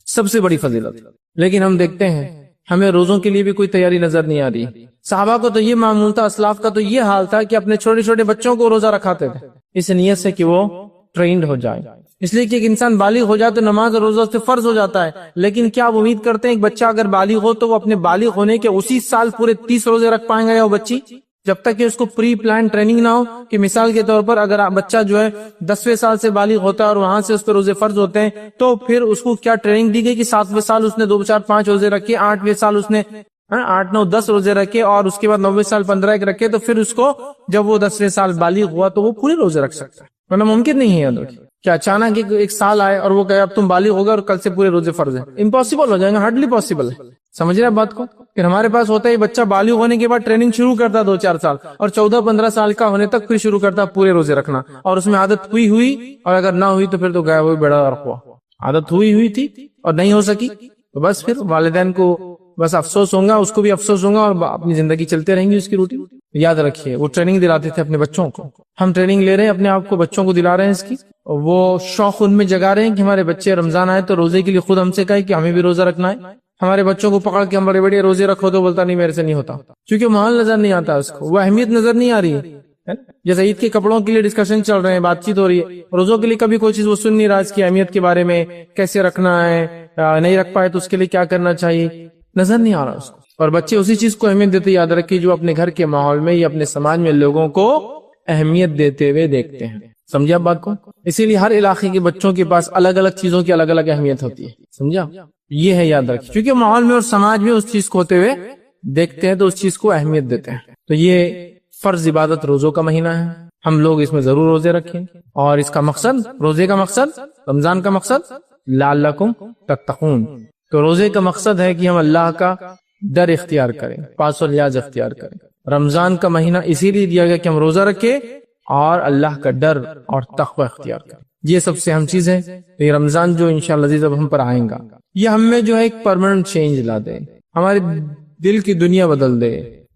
سب سے بڑی فضیلت. لیکن ہم دیکھتے ہیں ہمیں روزوں کے لیے بھی کوئی تیاری نظر نہیں آ رہی. صحابہ کو تو یہ معمول تھا، اسلاف کا تو یہ حال تھا کہ اپنے چھوٹے چھوٹے بچوں کو روزہ رکھاتے تھے اس نیت سے کہ وہ ٹرینڈ ہو جائے، اس لیے کہ ایک انسان بالغ ہو جائے تو نماز اور روزہ سے فرض ہو جاتا ہے. لیکن کیا آپ امید کرتے ہیں ایک بچہ اگر بالغ ہو تو وہ اپنے بالغ ہونے کے اسی سال پورے 30 روزے رکھ پائیں گا، یا وہ بچی، جب تک کہ اس کو پری پلان ٹریننگ نہ ہو. کہ مثال کے طور پر اگر بچہ جو ہے 10ویں سال سے بالغ ہوتا ہے اور وہاں سے اس پہ روزے فرض ہوتے ہیں، تو پھر اس کو کیا ٹریننگ دی گئی کہ 7ویں سال اس نے 2 4 5 روزے رکھے، 8ویں سال اس نے 8 9 10 روزے رکھے، اور اس کے بعد 9ویں سال 15 ایک رکھے. تو پھر اس کو جب وہ 10ویں سال بالغ ہوا تو وہ پورے روزے رکھ سکتا ہے، ورنہ ممکن نہیں ہے کیا اچانک ایک سال آئے اور وہ کہے اب تم بالغ ہو گئے اور کل سے پورے روزے فرض ہیں. امپاسبل ہو جائیں گے، ہارڈلی پاسبل ہے. سمجھ رہے بات کو؟ پھر ہمارے پاس ہوتا ہے بچہ بالغ ہونے کے بعد ٹریننگ شروع کرتا 2 4 سال، اور 14 15 سال کا ہونے تک پھر شروع کرتا پورے روزے رکھنا، اور اس میں عادت ہوئی اور اگر نہ ہوئی تو پھر تو گیا وہ بڑا غرق ہوا. عادت ہوئی تھی اور نہیں ہو سکی تو بس پھر والدین کو بس افسوس ہوگا، اس کو بھی افسوس ہوگا، اور اپنی زندگی چلتے رہیں گی اس کی روٹین. یاد رکھیے وہ ٹریننگ دلاتے تھے اپنے بچوں کو، ہم ٹریننگ لے رہے ہیں اپنے آپ کو، بچوں کو دلا رہے ہیں اس کی. وہ شوق ان میں جگا رہے ہیں کہ ہمارے بچے رمضان آئے تو روزے کے لیے خود ہم سے کہے کہ ہمیں بھی روزہ رکھنا ہے. ہمارے بچوں کو پکڑ کے ہم بڑے بڑے روزے رکھو تو بولتا نہیں میرے سے نہیں ہوتا، کیونکہ ماحول نظر نہیں آتا، اس کو وہ اہمیت نظر نہیں آ رہی ہے. جیسے عید کے کپڑوں کے لیے ڈسکشن چل رہے ہیں، بات چیت ہو رہی ہے، روزوں کے لیے کبھی کوئی چیز وہ سن نہیں رہا اس کی اہمیت کے بارے میں، کیسے رکھنا ہے، نہیں رکھ پائے تو اس کے لیے کیا کرنا چاہیے، نظر نہیں آ رہا اس کو. اور بچے اسی چیز کو اہمیت دیتے، یاد رکھیے، جو اپنے گھر کے ماحول میں یا اپنے سماج میں لوگوں کو اہمیت دیتے ہوئے دیکھتے ہیں. سمجھا بات کو؟ اسی لیے ہر علاقے کے بچوں کے پاس الگ الگ چیزوں کی الگ الگ اہمیت ہوتی ہے. سمجھا؟ یہ ہے، یاد رکھیے، کیونکہ ماحول میں اور سماج میں اس چیز کو ہوتے ہوئے دیکھتے ہیں تو اس چیز کو اہمیت دیتے ہیں. تو یہ فرض عبادت روزوں کا مہینہ ہے، ہم لوگ اس میں ضرور روزے رکھیں. اور اس کا مقصد، روزے کا مقصد، رمضان کا مقصد لعلکم تتقون. تو روزے کا مقصد ہے کہ ہم اللہ کا ڈر اختیار کریں، پاس و لیاز اختیار کریں. رمضان کا مہینہ اسی لیے دیا گیا کہ ہم روزہ رکھیں اور اللہ کا ڈر اور تقوی اختیار کریں. یہ سب سے اہم چیز ہے. یہ رمضان جو انشاءاللہ عزیز اب ہم پر آئیں گا، یہ ہم میں جو ہے ایک پرماننٹ چینج لا دے، ہمارے دل کی دنیا بدل دے،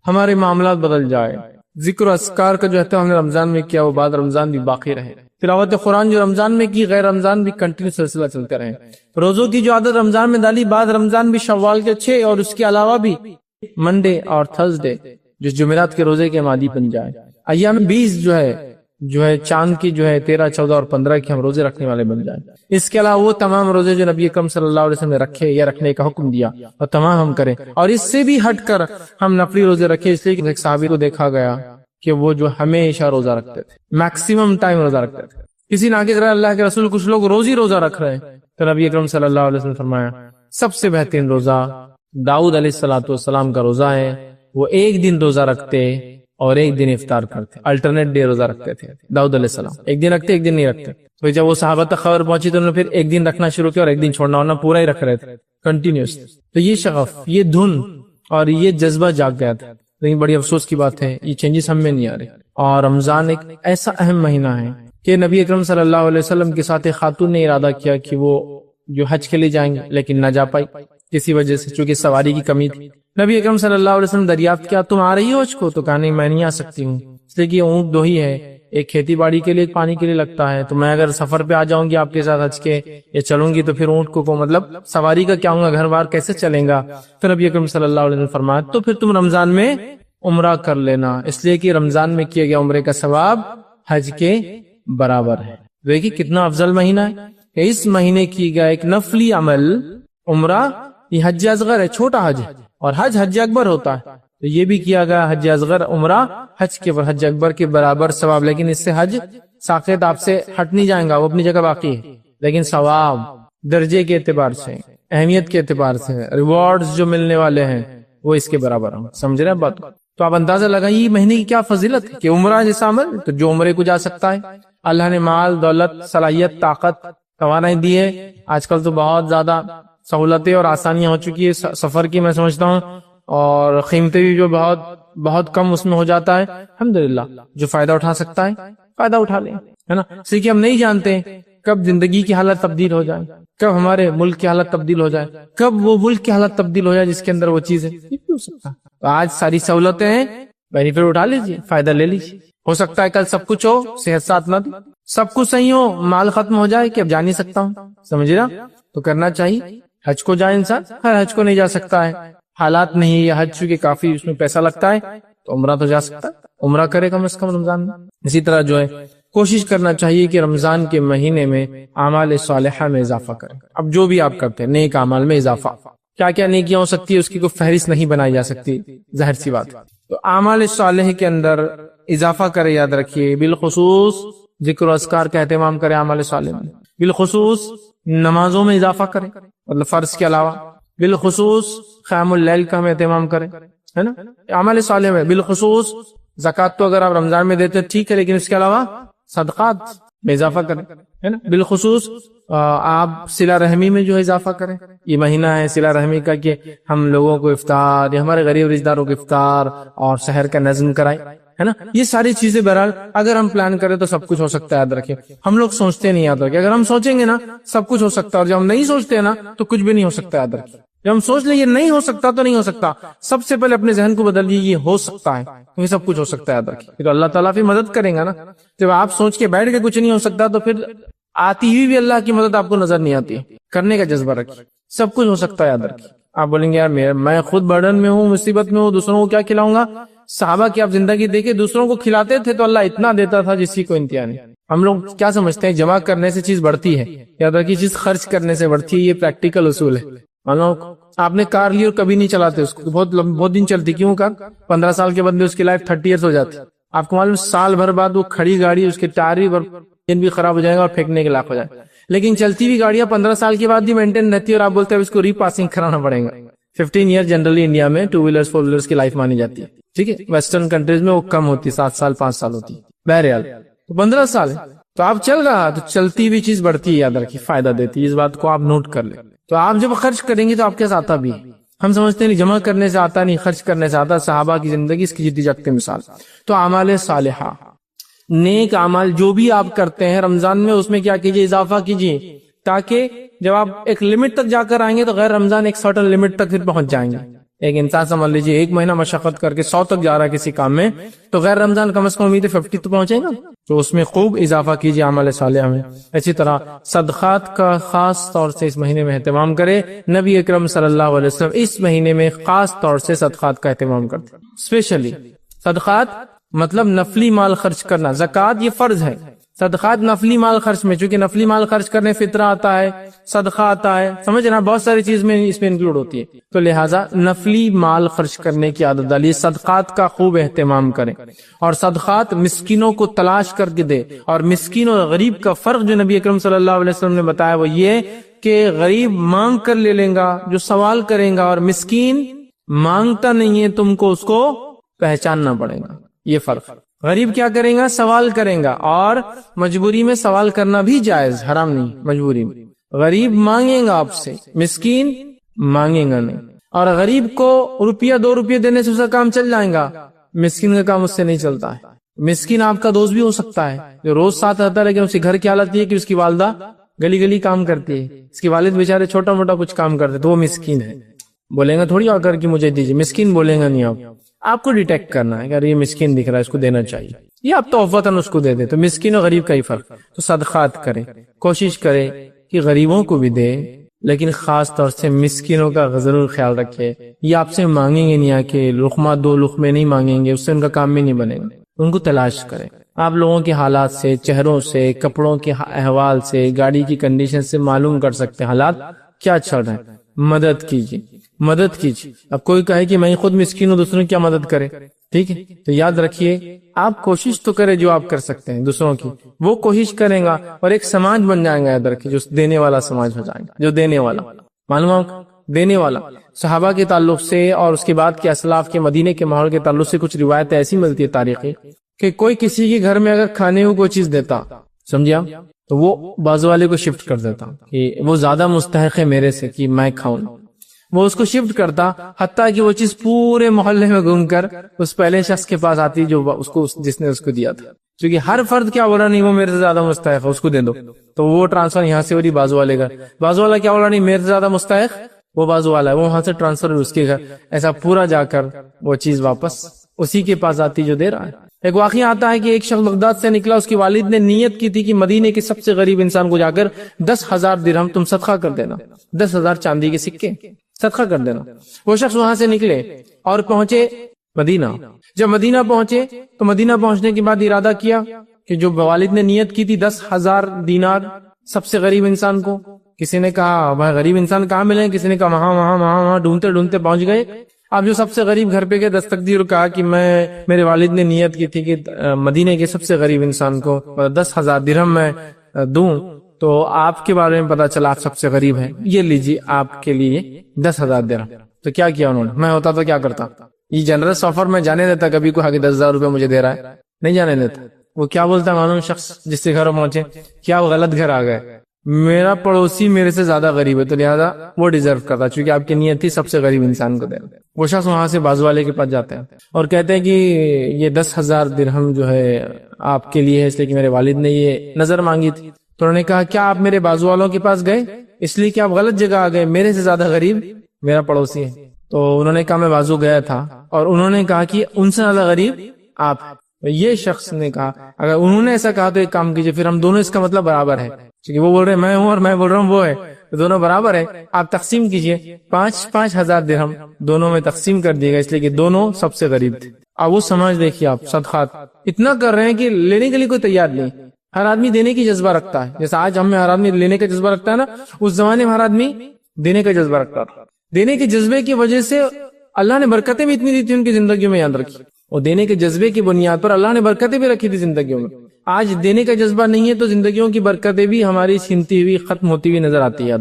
ہمارے معاملات بدل جائے. ذکر و اذکار کا جو ہے ہم نے رمضان میں کیا وہ بعد رمضان بھی باقی رہے. تلاوت قرآن جو رمضان میں کی، غیر رمضان بھی کنٹینیو سلسلہ چلتے رہے. روزوں کی جو عادت رمضان میں ڈالی، بعد رمضان بھی شوال کے 6 اور اس کے علاوہ بھی منڈے اور تھرسڈے جو جمعرات کے روزے کے مادی بن جائے. ایام 20 جو ہے چاند کی جو ہے 13 14 اور 15 کے ہم روزے رکھنے والے بن جائیں. اس کے علاوہ وہ تمام روزے جو نبی اکرم صلی اللہ علیہ وسلم نے رکھے یا رکھنے کا حکم دیا اور تمام ہم کریں. اور اس سے بھی ہٹ کر ہم نفلی روزے رکھے، اس لیے کہ ایک صحابی کو دیکھا گیا کہ وہ جو ہمیشہ روزہ رکھتے تھے، میکسیمم ٹائم روزہ رکھتے تھے. کسی نے آگے اللہ کے رسول کچھ لوگ روز ہی روزہ رکھ رہے ہیں، تو نبی اکرم صلی اللہ علیہ وسلم نے فرمایا سب سے بہترین روزہ داؤد علیہ السلام کا روزہ ہے. وہ ایک دن روزہ رکھتے اور ایک دن افطار کرتے، الٹرنیٹ ڈے روزہ رکھتے تھے داؤد علیہ السلام. ایک دن رکھتے ایک دن نہیں رکھتے. تو جب وہ صحابہ تک خبر پہنچی تو انہوں نے پھر ایک دن رکھنا شروع کیا اور ایک دن چھوڑنا، ورنہ پورا ہی رکھ رہے تھے کنٹینیوس. تو یہ شغف، یہ دھن اور یہ جذبہ جاگ گیا تھا. لیکن بڑی افسوس کی بات ہے یہ چینجز ہم میں نہیں آ رہے. اور رمضان ایک ایسا اہم مہینہ ہے کہ نبی اکرم صلی اللہ علیہ وسلم کے ساتھ ایک خاتون نے ارادہ کیا کہ وہ جو حج کے لیے جائیں گے لیکن نہ جا پائی کسی وجہ سے، چونکہ سواری کی کمی تھی. نبی اکرم صلی اللہ علیہ وسلم دریافت کیا تم آ رہی ہو حج کو؟ تو کہا نہیں میں نہیں آ سکتی ہوں، اس لیے کہ اونٹ 2 ہی ہے، ایک کھیتی باڑی کے لیے ایک پانی کے لیے لگتا ہے. تو میں اگر سفر پہ آ جاؤں گی آپ کے ساتھ حج کے یا چلوں گی تو پھر اونٹ کو مطلب سواری کا کیا ہوں گا، گھر بار کیسے چلیں گا. تو نبی اکرم صلی اللہ علیہ وسلم فرمایا تو پھر تم رمضان میں عمرہ کر لینا، اس لیے کہ رمضان میں کیا گیا عمرے کا ثواب حج کے برابر ہے۔ دیکھیے کتنا افضل مہینہ ہے کہ اس مہینے کی گیا ایک نفلی عمل عمرہ، یہ حج اصغر ہے، چھوٹا حج ہے، اور حج اکبر ہوتا ہے، تو یہ بھی کیا گیا حج اصغر عمرہ حج کے حج اکبر کے برابر ثواب، لیکن اس سے حج ساقط آپ سے ہٹ نہیں جائیں گا، وہ اپنی جگہ باقی ہے، لیکن ثواب درجے کے اعتبار سے، اہمیت کے اعتبار سے، ریوارڈز جو ملنے والے ہیں وہ اس کے برابر ہوں۔ سمجھ رہے ہیں بات کو؟ تو آپ اندازہ لگائیے مہینے کی کیا فضیلت ہے کہ عمرہ جیسا عمل، تو جو عمرے کو جا سکتا ہے، اللہ نے مال دولت صلاحیت طاقت توانائی دی ہے، آج کل تو بہت زیادہ سہولتیں اور آسانیاں ہو چکی ہے سفر کی، میں سمجھتا ہوں، اور قیمتیں بھی جو بہت کم اس میں ہو جاتا ہے، الحمدللہ جو فائدہ اٹھا سکتا ہے فائدہ اٹھا لیں، ہے نا؟ اس لیے کہ ہم نہیں جانتے کب زندگی کی حالت تبدیل ہو جائے، کب ہمارے ملک کی حالت تبدیل ہو جائے، کب وہ ملک کی حالت تبدیل ہو جائے جس کے اندر وہ چیز ہے، یہ بھی ہو سکتا ہے۔ تو آج ساری سہولتیں ہیں، بینیفٹ اٹھا لیجیے، فائدہ لے لیجیے۔ ہو سکتا ہے کل سب کچھ ہو، صحت ساتھ نہ دے، سب کچھ صحیح ہو، مال ختم ہو جائے کہ اب جا نہیں سکتا ہوں، سمجھ رہا؟ تو کرنا چاہیے، حج کو جائے انسان، ہر حج کو نہیں جا سکتا ہے، حالات نہیں ہے، یا حج چونکہ کافی اس میں پیسہ لگتا ہے، تو عمرہ تو جا سکتا ہے، عمرہ کرے کم از کم رمضان میں۔ اسی طرح جو ہے کوشش کرنا چاہیے کہ رمضان کے مہینے میں اعمال صالحہ میں اضافہ کریں۔ اب جو بھی آپ کرتے ہیں نیک اعمال میں اضافہ، کیا کیا نیکیاں ہو سکتی ہے اس کی کوئی فہرست نہیں بنائی جا سکتی، ظاہر سی بات۔ تو اعمال صالح کے اندر اضافہ کرے، یاد رکھیے، بالخصوص ذکر و اذکار کا اہتمام کرے اعمال صالح میں، بالخصوص نمازوں میں اضافہ کرے، مطلب فرض کے علاوہ، بالخصوص قیام اللیل کا ہم اہتمام کریں، ہے نا؟ اعمال صالح میں بالخصوص زکوٰۃ تو اگر آپ رمضان میں دیتے ٹھیک ہے، لیکن اس کے علاوہ صدقات میں اضافہ کریں، ہے نا؟ بالخصوص آپ صلہ رحمی میں جو اضافہ کریں، یہ مہینہ ہے صلہ رحمی کا کہ ہم لوگوں کو افطار یا ہمارے غریب رشتہ داروں کو افطار اور سحر کا نظم کرائیں، ہے نا؟ یہ ساری چیزیں بہرحال اگر ہم پلان کریں تو سب کچھ ہو سکتا ہے، یاد رکھیں۔ ہم لوگ سوچتے نہیں، یاد رکھیں، اگر ہم سوچیں گے نا سب کچھ ہو سکتا ہے، اور جب ہم نہیں سوچتے نا تو کچھ بھی نہیں ہو سکتا، یاد رکھیں۔ جب ہم سوچ لیں یہ نہیں ہو سکتا تو نہیں ہو سکتا، سب سے پہلے اپنے ذہن کو بدلیے، یہ ہو سکتا ہے، کیونکہ سب کچھ ہو سکتا ہے، یاد رکھیں۔ تو اللہ تعالیٰ پھر مدد کریں گا نا۔ جب آپ سوچ کے بیٹھ کے کچھ نہیں ہو سکتا تو پھر آتی ہوئی بھی اللہ کی مدد آپ کو نظر نہیں آتی، کرنے کا جذبہ رکھیے، سب کچھ ہو سکتا ہے، یاد رکھیے۔ آپ بولیں گے یار میں خود برڈن میں ہوں، مصیبت میں ہوں، دوسروں کو کیا کھلاؤں گا؟ صحابہ کی آپ زندگی دیکھیں، دوسروں کو کھلاتے تھے تو اللہ اتنا دیتا تھا جس کی کوئی انتہا نہیں۔ ہم لوگ کیا سمجھتے ہیں جمع کرنے سے چیز بڑھتی ہے، یاد رکھیے چیز خرچ کرنے سے بڑھتی ہے، یہ پریکٹیکل اصول ہے۔ مان لو آپ نے کار لی اور کبھی نہیں چلاتے اس کو، بہت دن چلتی، کیوں کار 15 سال کے بدلے اس کی لائف 30 ایئرس ہو جاتی، آپ کو معلوم سال بھر بعد وہ کھڑی گاڑی اس کے ٹائر بھی خراب ہو جائے گا اور پھینکنے کے لائق ہو جائے گا، لیکن چلتی ہوئی گاڑیاں 15 سال کے بعد بھی مینٹین رہتی ہے، اور آپ بولتے ہیں اس کو ری پاسنگ کرانا پڑے گا۔ 15 ایئر جنرلی انڈیا میں 2 ویلرز 4 ویلرز کی لائف مانی جاتی ہے، ٹھیک ہے؟ ویسٹرن کنٹریز میں وہ کم ہوتی ہے، 7 سال 5 سال ہوتی ہے، بہرحال تو 15 سال ہے تو آپ چل رہا، تو چلتی ہوئی چیز بڑھتی ہے، یاد رکھیے، فائدہ دیتی ہے، اس بات کو آپ نوٹ کر لیں۔ تو آپ جب خرچ کریں گے تو آپ کے ساتھ آتا بھی ہے، ہم سمجھتے ہیں جمع کرنے سے آتا نہیں، خرچ کرنے سے آتا۔ صحابہ کی زندگی اس کی جدی جگتی مثال۔ تو اعمال صالحہ، نیک اعمال جو بھی آپ کرتے ہیں رمضان میں، اس میں کیا کیجیے؟ اضافہ کیجیے، تاکہ جب آپ ایک لمٹ تک جا کر آئیں گے تو غیر رمضان ایک سرٹن لمٹ تک پھر پہنچ جائیں گے۔ ایک انسان سمجھ لیجیے 1 مہینہ مشقت کر کے 100 تک جا رہا ہے کسی کام میں، تو غیر رمضان کم از کم امید ہے 50 تو پہنچے گا، تو اس میں خوب اضافہ کیجیے اعمال صالحہ میں۔ اسی طرح صدقات کا خاص طور سے اس مہینے میں اہتمام کرے، نبی اکرم صلی اللہ علیہ وسلم اس مہینے میں خاص طور سے صدقات کا اہتمام کرتے، اسپیشلی صدقات مطلب نفلی مال خرچ کرنا۔ زکوٰۃ یہ فرض ہے، صدقات نفلی مال خرچ میں، چونکہ نفلی مال خرچ کرنے فطرہ آتا ہے، صدقہ آتا ہے، سمجھنا بہت ساری چیز میں اس میں انکلوڈ ہوتی ہے، تو لہٰذا نفلی مال خرچ کرنے کی عادت ڈالیے، صدقات کا خوب اہتمام کریں، اور صدقات مسکینوں کو تلاش کر کے دے۔ اور مسکین اور غریب کا فرق جو نبی اکرم صلی اللہ علیہ وسلم نے بتایا وہ یہ کہ غریب مانگ کر لے لیں گا جو سوال کریں گا، اور مسکین مانگتا نہیں ہے، تم کو اس کو پہچاننا پڑے گا، یہ فرق۔ غریب کیا کریں گا؟ سوال کریں گا، اور مجبوری میں سوال کرنا بھی جائز، حرام نہیں، مجبوری میں۔ غریب مانگے گا آپ سے، مسکین مانگے گا نہیں، اور غریب کو روپیہ 2 روپیہ دینے سے اس کا کام چل جائے گا، مسکین کا کام اس سے نہیں چلتا ہے۔ مسکین آپ کا دوست بھی ہو سکتا ہے جو روز ساتھ رہتا ہے، لیکن اس کے گھر کی حالت یہ ہے کہ اس کی والدہ گلی گلی کام کرتی ہے، اس کی والد بیچارے چھوٹا موٹا کچھ کام کرتے، تو وہ مسکین ہے۔ بولیں گا تھوڑی آ کر کے مجھے دیجیے، مسکین بولیں گا نہیں، آپ کو ڈیٹیکٹ کرنا ہے کہ اگر یہ مسکین دکھ رہا ہے اس کو دینا چاہیے، یہ آپ توفتاً اس کو دے دیں، تو مسکین اور غریب کا ہی فرق۔ تو صدقات کریں، کوشش کریں کہ غریبوں کو بھی دے، لیکن خاص طور سے مسکینوں کا ضرور خیال رکھے. یہ آپ سے مانگیں گے نہیں آ کے لقمہ دو لقمے نہیں مانگیں گے, اس سے ان کا کام بھی نہیں بنے گا. ان کو تلاش کریں. آپ لوگوں کے حالات سے, چہروں سے, کپڑوں کے احوال سے, گاڑی کی کنڈیشن سے معلوم کر سکتے ہیں حالات کیا چل رہے ہیں. مدد کیجیے, مدد کیجیے. اب کوئی کہے کہ میں خود مسکین ہوں, دوسروں کی کیا مدد کرے؟ ٹھیک ہے, تو یاد رکھیے آپ کوشش تو کریں جو آپ کر سکتے ہیں دوسروں کی, وہ کوشش کریں گا اور ایک سماج بن جائیں گا. یاد رکھیے جو دینے والا سماج ہو جائے گا, جو دینے والا, معلوم دینے والا. صحابہ کے تعلق سے اور اس کے بعد کے اسلاف کے مدینے کے ماحول کے تعلق سے کچھ روایتیں ایسی ملتی ہے تاریخی کہ کوئی کسی کے گھر میں اگر کھانے کو کوئی چیز دیتا, سمجھے آپ, تو وہ بازو والے کو شفٹ کر دیتا کہ وہ زیادہ مستحق ہے میرے سے کہ میں کھاؤں. وہ اس کو شفٹ کرتا حتیٰ کہ وہ چیز پورے محلے میں گھوم کر اس پہلے شخص کے پاس آتی جو اس کو جس نے اس کو دیا تھا. کیونکہ ہر فرد کیا بولا نہیں وہ میرے سے زیادہ مستحق ہے, اس کو دے دو. تو وہ ٹرانسفر یہاں سے ہو رہی بازو والے گھر. بازو والا کیا بولا نہیں میرے سے زیادہ مستحق, وہ بازو والا ہے, وہ وہاں سے ٹرانسفر اس کے گھر. ایسا پورا جا کر وہ چیز واپس اسی کے پاس آتی جو دے رہا ہے. ایک واقعہ آتا ہے کہ ایک شخص بغداد سے نکلا, اس کی والد نے نیت کی تھی کہ مدینے کے سب سے غریب انسان کو جا کر 10,000 درہم تم صدقہ کر دینا, 10,000 چاندی کے سکے صدقہ کر دینا. وہ شخص وہاں سے نکلے اور پہنچے مدینہ. جب مدینہ پہنچے تو مدینہ پہنچنے کے بعد ارادہ کیا کہ جو والد نے نیت کی تھی 10,000 دینار سب سے غریب انسان کو. کسی نے کہا بھائی غریب انسان کہاں ملے, کسی نے کہا وہاں ڈھونڈتے ڈھونڈتے پہنچ گئے. اب جو سب سے غریب گھر پہ گئے دستک دی اور کہا کہ میرے والد نے نیت کی تھی کہ مدینے کے سب سے غریب انسان کو 10,000 درہم میں دوں, تو آپ کے بارے میں پتا چلا آپ سب سے غریب ہیں, یہ لیجیے آپ کے لیے 10,000 درہم. تو کیا کیا انہوں نے, میں ہوتا تو کیا کرتا, یہ جنرس آفر میں جانے دیتا کبھی کو, کہ 10,000 روپے مجھے دے رہا ہے, نہیں جانے دیتا. وہ کیا بولتا معلوم شخص جس سے گھر پہنچے, کیا وہ غلط گھر آ گئے, میرا پڑوسی میرے سے زیادہ غریب ہے تو لہذا وہ ڈیزرو کرتا, چونکہ آپ کی نیت تھی سب سے غریب انسان کو دینا. وہ شخص وہاں سے بازو والے کے پاس جاتے ہیں اور کہتے ہیں کہ یہ 10,000 درہم جو ہے آپ کے لیے ہے, اس لیے کہ میرے والد نے یہ نظر مانگی تھی. تو انہوں نے کہا کیا آپ میرے بازو والوں کے پاس گئے, اس لیے کہ آپ غلط جگہ آ گئے, میرے سے زیادہ غریب میرا پڑوسی ہے. تو انہوں نے کہا میں بازو گیا تھا, اور انہوں نے کہا کہ ان سے زیادہ غریب آپ. یہ شخص نے کہا اگر انہوں نے ایسا کہا تو ایک کام کیجیے, پھر ہم دونوں اس کا مطلب برابر ہے, کیونکہ وہ بول رہے ہیں میں ہوں اور میں بول رہا ہوں وہ ہے, تو دونوں برابر ہے. آپ تقسیم کیجیے 5,000 درہم دونوں میں تقسیم کر دیے گا, اس لیے کہ دونوں سب سے غریب تھے. اب وہ سمجھ دیکھیے آپ صدقات اتنا کر رہے ہیں کہ لینے کے لیے کوئی تیار نہیں. ہر آدمی دینے کی جذبہ رکھتا ہے, جیسا آج ہم میں ہر آدمی لینے کا جذبہ رکھتا ہے نا, اس زمانے میں ہر آدمی دینے کا جذبہ رکھتا تھا. دینے کے جذبے کی وجہ سے اللہ نے برکتیں بھی اتنی دی تھی ان کی زندگیوں میں, یاد رکھی. اور دینے کے جذبے کی بنیاد پر اللہ نے برکتیں بھی رکھی تھی زندگیوں میں. آج دینے کا جذبہ نہیں ہے تو زندگیوں کی برکتیں بھی ہماری چھینتی ہوئی ختم ہوتی ہوئی نظر آتی ہے.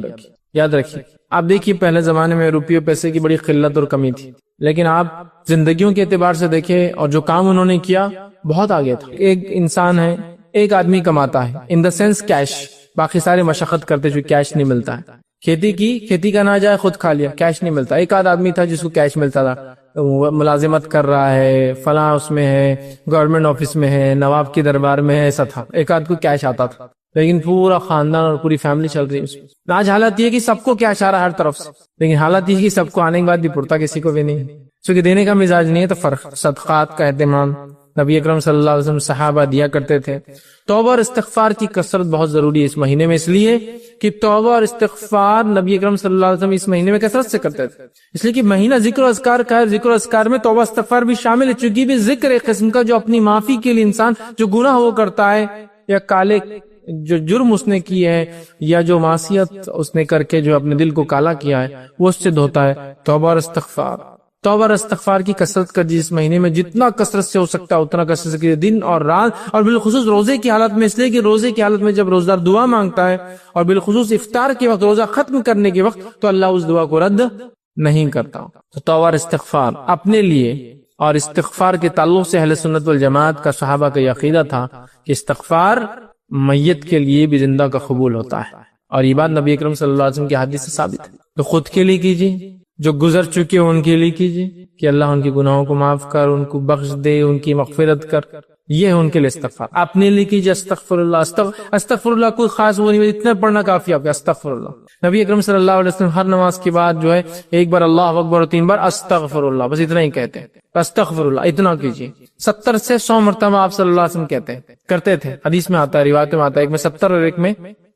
یاد رکھیے. آپ دیکھیے پہلے زمانے میں روپیے پیسے کی بڑی قلت اور کمی تھی, لیکن آپ زندگیوں کے اعتبار سے دیکھیں اور جو کام انہوں نے کیا بہت آگے تھا. ایک انسان ہے, ایک آدمی کماتا ہے ان دا سینس کیش, باقی سارے مشقت کرتے جو کیش نہیں ملتا ہے. کھیتی کا نہ جائے خود کھا لیا, کیش نہیں ملتا. ایک آدھ آدمی تھا جس کو کیش ملتا تھا, وہ ملازمت کر رہا ہے, فلاں اس میں ہے, گورنمنٹ آفس میں ہے, نواب کے دربار میں ہے, ایسا تھا. ایک آدھ کو کیش آتا تھا, لیکن پورا خاندان اور پوری فیملی چل رہی ہے اس میں. آج حالت یہ کہ سب کو کیش آ رہا ہے ہر طرف سے, لیکن حالت یہ کہ سب کو آنے کے بعد بھی پڑتا کسی کو بھی نہیں, کیونکہ دینے کا مزاج نہیں ہے. تو فرق صدقات کا اہتمام نبی اکرم صلی اللہ علیہ وسلم صحابہ دیا کرتے تھے. توبہ اور استغفار کی کثرت بہت ضروری ہے اس مہینے میں, اس لیے کہ توبہ اور استغفار نبی اکرم صلی اللہ علیہ وسلم اس مہینے میں کثرت سے کرتے تھے. اس لیے کہ مہینہ ذکر و اذکار کا ہے, ذکر و اذکار میں توبہ استغفار بھی شامل ہے, چونکہ بھی ذکر ایک قسم کا جو اپنی معافی کے لیے انسان جو گناہ وہ کرتا ہے, یا کالے جو جرم اس نے کی ہے, یا جو معصیت اس نے کر کے جو اپنے دل کو کالا کیا ہے, وہ اس سے دھوتا ہے. توبہ اور استغفار, توبہ اور استغفار کی کثرت کر جس مہینے میں جتنا کثرت سے ہو سکتا ہے اتنا کثرت سے دن اور رات, اور بالخصوص روزے کی حالت میں, اس لیے کہ روزے کی حالت میں جب روزدار دعا مانگتا ہے اور بالخصوص افطار کے وقت, روزہ ختم کرنے کے وقت, تو اللہ اس دعا کو رد نہیں کرتا. تو توبہ اور استغفار اپنے لیے, اور استغفار کے تعلق سے اہل سنت والجماعت کا صحابہ کا یہ عقیدہ تھا کہ استغفار میت کے لیے بھی زندہ کا قبول ہوتا ہے, اور یہ بات نبی اکرم صلی اللہ علیہ وسلم کی حدیث سے ثابت ہے. تو خود کے لیے کیجیے, جو گزر چکے ان کے لیے کیجیے کہ اللہ ان کے گناہوں کو معاف کر, ان کو بخش دے, ان کی مغفرت کر, یہ ہے ان کے لیے استغفار. اپنے لیے کیجیے استغفر اللہ. استغفر اللہ کوئی خاص وہ نہیں, اتنا پڑھنا کافی آپ کا استغفر اللہ. نبی اکرم صلی اللہ علیہ وسلم ہر نماز کے بعد جو ہے ایک بار اللہ اکبر اور 3 بار استغفر اللہ, بس اتنا ہی کہتے ہیں. استغفر اللہ اتنا کیجیے. 70 سے 100 مرتبہ آپ صلی اللہ علیہ وسلم کہتے ہیں, کرتے تھے. حدیث میں آتا ہے, روایت میں آتا ہے, ایک میں 70 اور ایک میں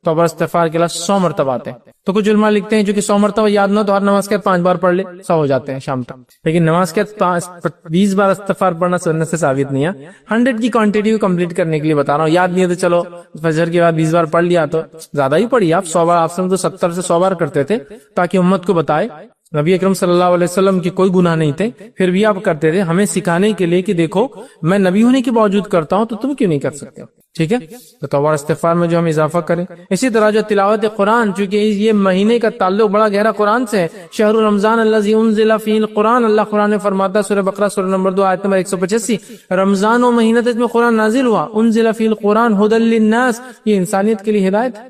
توبہ استغفار کے لفظ 100 مرتبہ آتے ہیں. تو کچھ علماء لکھتے ہیں جو کہ 100 مرتبہ یاد نہ تو ہر نماز کے بعد 5 بار پڑھ لے 100 ہو جاتے ہیں شام تک. لیکن نماز کے بعد 20 بار استغفار پڑھنا سنت سے ثابت نہیں ہے. 100 کی کوانٹٹی کو کمپلیٹ کرنے کے لیے بتا رہا ہوں. یاد نہیں ہے تو چلو فجر کے بعد 20 بار پڑھ لیا تو زیادہ ہی پڑھی. آپ 100 بار، آپ سے تو 70 سے 100 بار کرتے تھے تاکہ امت کو بتائے. نبی اکرم صلی اللہ علیہ وسلم کی کوئی گناہ نہیں تھے پھر بھی آپ کرتے تھے، ہمیں سکھانے کے لیے کہ دیکھو میں نبی ہونے کے باوجود کرتا ہوں تو تم کیوں نہیں کر سکتے. ٹھیک ہے، تو توبہ استغفار میں جو ہم اضافہ کریں. اسی طرح جو تلاوت قرآن، چونکہ یہ مہینے کا تعلق بڑا گہرا قرآن سے ہے. شہر رمضان الذی انزل فیہ القرآن، اللہ قرآن میں فرماتا ہے سورہ بقرہ سورہ نمبر 2 آیت نمبر 185، رمضان و مہینہ جس میں قرآن نازل ہوا. انزل فیہ القرآن ھدی للناس، یہ انسانیت کے لیے ہدایت ہے.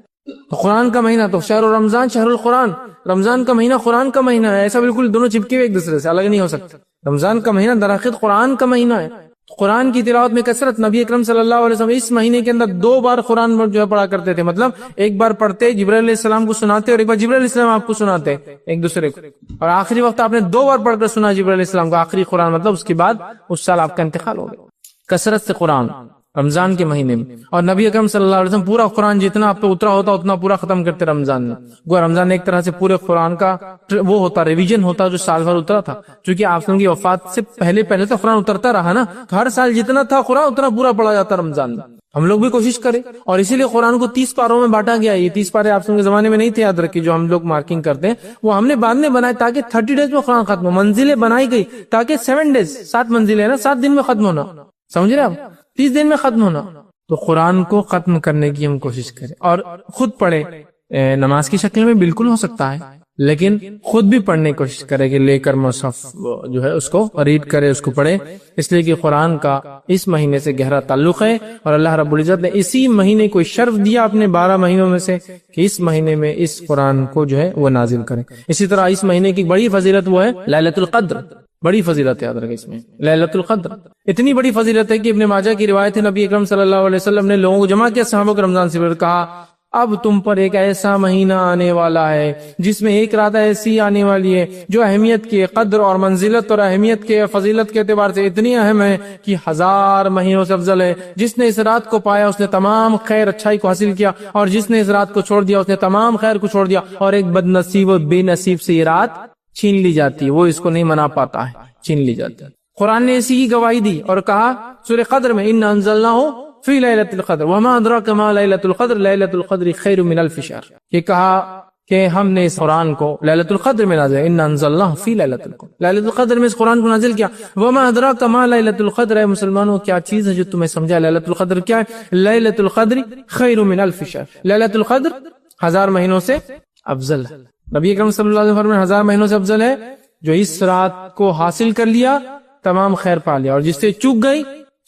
تو قرآن کا مہینہ تو شہر رمضان شہر القرآن، رمضان کا مہینہ قرآن کا مہینہ ہے. ایسا بالکل دونوں چپکے ہوئے ایک دوسرے سے الگ نہیں ہو سکتے. رمضان کا مہینہ درحقیقت قرآن کا مہینہ ہے. قرآن کی تلاوت میں کثرت. نبی اکرم صلی اللہ علیہ وسلم اس مہینے کے اندر 2 بار قرآن جو ہے پڑھا کرتے تھے. مطلب ایک بار پڑھتے جبرائیل علیہ السلام کو سناتے اور ایک بار جبرائیل علیہ السلام آپ کو سناتے ایک دوسرے کو. اور آخری وقت آپ نے 2 بار پڑھ کر سنا جبرائیل علیہ السلام کو آخری قرآن، مطلب اس کے بعد اس سال آپ کا انتقال ہو گیا. کثرت سے قرآن رمضان کے مہینے میں. اور نبی اکرم صلی اللہ علیہ وسلم پورا قرآن جتنا آپ پہ اترا ہوتا اتنا پورا ختم کرتے رمضان میں. گویا رمضان ایک طرح سے پورے قرآن کا وہ ہوتا ریویژن ہوتا جو سال بھر اترا تھا. چونکہ آپ کی وفات سے پہلے تو قرآن اترتا رہا نا، ہر سال جتنا تھا قرآن اتنا پورا پڑھا جاتا رمضان میں. ہم لوگ بھی کوشش کریں. اور اسی لیے قرآن کو 30 پاروں میں بانٹا گیا. یہ 30 پارے آپ کے زمانے میں نہیں تھے، یاد رکھیے، جو ہم لوگ مارکنگ کرتے ہیں وہ ہم نے بعد میں بنائے تاکہ 30 ڈیز میں قرآن ختم ہو. منزلیں بنائی گئی تاکہ 7 ڈیز 7 منزلیں ہیں نا، 7 دن میں ختم ہونا. سمجھ رہے آپ، 30 دن میں ختم ہونا. تو قرآن کو ختم کرنے کی ہم کوشش کریں اور خود پڑھے. نماز کی شکل میں بالکل ہو سکتا ہے، لیکن خود بھی پڑھنے کی کوشش کرے کہ لے کر مصحف جو ہے اس کو ریڈ کرے، اس کو پڑھے. اس لیے کہ قرآن کا اس مہینے سے گہرا تعلق ہے اور اللہ رب العزت نے اسی مہینے کو شرف دیا اپنے 12 مہینوں میں سے کہ اس مہینے میں اس قرآن کو جو ہے وہ نازل کریں. اسی طرح اس مہینے کی بڑی فضیلت وہ ہے لیلۃ القدر. بڑی فضیلت یاد رکھیں اس میں لیلۃ القدر. اتنی بڑی فضیلت ہے کہ ابن ماجہ کی روایت ہے نبی اکرم صلی اللہ علیہ وسلم نے لوگوں کو جمع کیا صحابہ کو رمضان سے کہا اب تم پر ایک ایسا مہینہ آنے والا ہے جس میں ایک رات ایسی آنے والی ہے جو اہمیت کے قدر اور منزلت اور اہمیت کے فضیلت کے اعتبار سے اتنی اہم ہے کہ 1000 مہینوں سے افضل ہے. جس نے اس رات کو پایا اس نے تمام خیر اچھائی کو حاصل کیا، اور جس نے اس رات کو چھوڑ دیا اس نے تمام خیر کو چھوڑ دیا. اور ایک بد نصیب و بے نصیب سے یہ رات چھین لی جاتی ہے، وہ اس کو نہیں منا پاتا ہے، چھین لی جاتی ہے. قرآن نے اسی کی گواہی دی اور کہا سورہ قدر میں انا انزلناہ فی لیلۃ القدر وما ادراک ما لیلۃ القدر لیلۃ القدر خیر من الف شہر. یہ کہا کہ ہم نے اس قرآن کو لیلۃ القدر میں نازل، انا انزلناہ فی لیلۃ القدر، لیلۃ القدر میں اس قرآن کو نازل کیا. وما ادراک ما لیلۃ القدر، اے مسلمانوں کیا چیز ہے جو تمہیں سمجھا لیلۃ القدر کیا ہے. لیلۃ القدر خیر من الف شہر، لیلۃ القدر 1000 مہینوں سے افضل ہے. نبی اکرم صلی اللہ علیہ وسلم فرمایا 1000 مہینوں سے افضل ہے جو اس رات کو حاصل کر لیا تمام خیر پا لیا، اور جس سے چوک گئی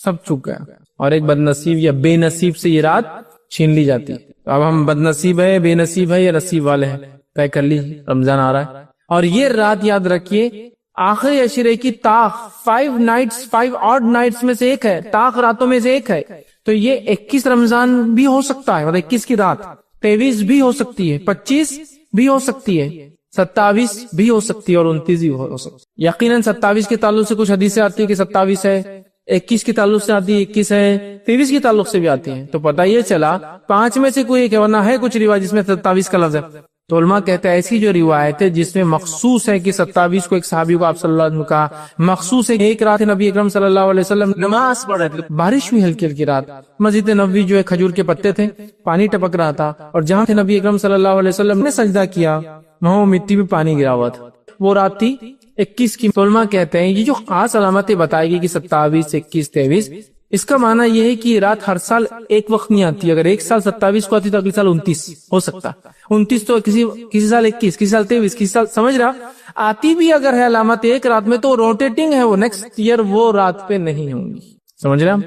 سب چوک گیا. اور ایک بد نصیب یا بے نصیب سے یہ رات چھین لی جاتی ہے. اب ہم بد نصیب ہے، بے نصیب ہے یا نصیب والے ہیں، طے کر لیجیے. رمضان آ رہا ہے اور یہ رات یاد رکھیے آخری عشرے کی طاق 5 آڈ نائٹس میں سے ایک ہے، طاق راتوں میں سے ایک ہے. تو یہ 21 رمضان بھی ہو سکتا ہے، مطلب 21 کی رات 23 بھی ہو سکتی ہے، 25 بھی ہو سکتی ہے، 27 بھی ہو سکتی ہے اور 29 بھی ہو سکتی ہے. یقیناً 27 کے تعلق سے کچھ حدیثیں آتی ہے کہ 27 ہے، 21 کے تعلق سے آتی ہے 21 ہے، 23 کے تعلق سے بھی آتی ہیں. تو پتہ یہ چلا 5 میں سے کوئی ایک ہے، ورنہ ہے کچھ روایت جس میں 27 کا لفظ ہے. تو علماء کہتے ہیں ایسی جو روایت ہے جس میں مخصوص ہے کہ 27 کو ایک صحابی کو آپ صلی اللہ علیہ وسلم کہا، مخصوص ہے ایک رات نبی اکرم صلی اللہ علیہ وسلم نماز پڑھ رہے تھے، بارش ہوئی ہلکی ہلکی رات، مسجد نبوی جو ہے کھجور کے پتے تھے، پانی ٹپک رہا تھا، اور جہاں تھے نبی اکرم صلی اللہ علیہ وسلم نے سجدہ کیا وہاں مٹی میں پانی گرا ہوا تھا. وہ رات تھی 21 کی. علماء کہتے ہیں یہ جو خاص علامتیں بتائے گی کہ 27 21 23، اس کا معنی یہ ہے کہ رات ہر سال ایک وقت نہیں آتی. اگر ایک سال 27 کو آتی تو اگلے سال 29 ہو سکتا، 29 تو کسی سال 21، کسی سال 23، کسی سال سمجھ رہا آتی بھی اگر ہے علامت ایک رات میں تو روٹیٹنگ ہے، وہ نیکسٹ ایئر وہ رات پہ نہیں ہوں گی. سمجھ رہے ہم؟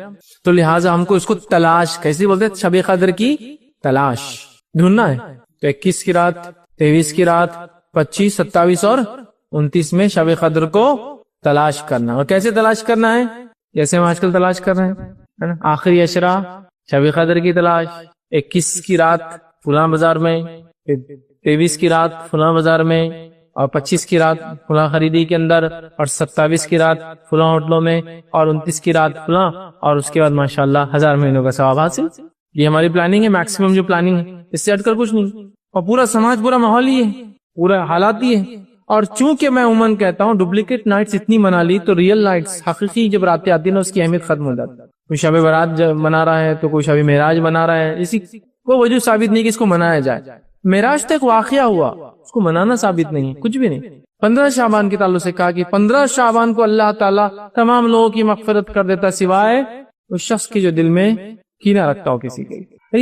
تو لہٰذا ہم کو اس کو تلاش کیسے بولتے ہیں، شب قدر کی تلاش ڈھونڈنا ہے. تو 21 کی رات، 23 کی رات، 25 27 اور 29 میں شب قدر کو تلاش کرنا. اور کیسے تلاش کرنا ہے؟ جیسے ہم آج کل تلاش کر رہے ہیں، آخری عشرہ شب قدر کی تلاش، 21 کی رات فلاں بازار میں، 23 کی رات فلاں بازار میں، اور 25 کی رات فلاں خریدی کے اندر، اور 27 کی رات فلاں ہوٹلوں میں، اور 29 کی رات فلاں، اور اس کے بعد ماشاءاللہ 1000 مہینوں کا ثواب حاصل. یہ ہماری پلاننگ ہے، میکسیمم جو پلاننگ ہے، اس سے ہٹ کر کچھ نہیں. اور پورا سماج، پورا ماحول ہی ہے، پورا حالات ہی ہے. اور چونکہ میں عموماً کہتا ہوں ڈپلیکیٹ نائٹس اتنی منا لی تو ریئل نائٹس، حقیقی جب راتیں آتی ہیں نا، اس کی اہمیت ختم ہو جاتی ہے. کوئی شب برات منا رہا ہے تو کوئی شب معراج منا رہا ہے، اسی وہ وجہ ثابت نہیں کہ اس کو منایا جائے. معراج تو ایک واقعہ ہوا، اس کو منانا ثابت نہیں، کچھ بھی نہیں. 15 شعبان کے تعلق سے کہا کہ 15 شعبان کو اللہ تعالیٰ تمام لوگوں کی مغفرت کر دیتا سوائے اس شخص کے جو دل میں کینہ رکھتا ہو کسی کے.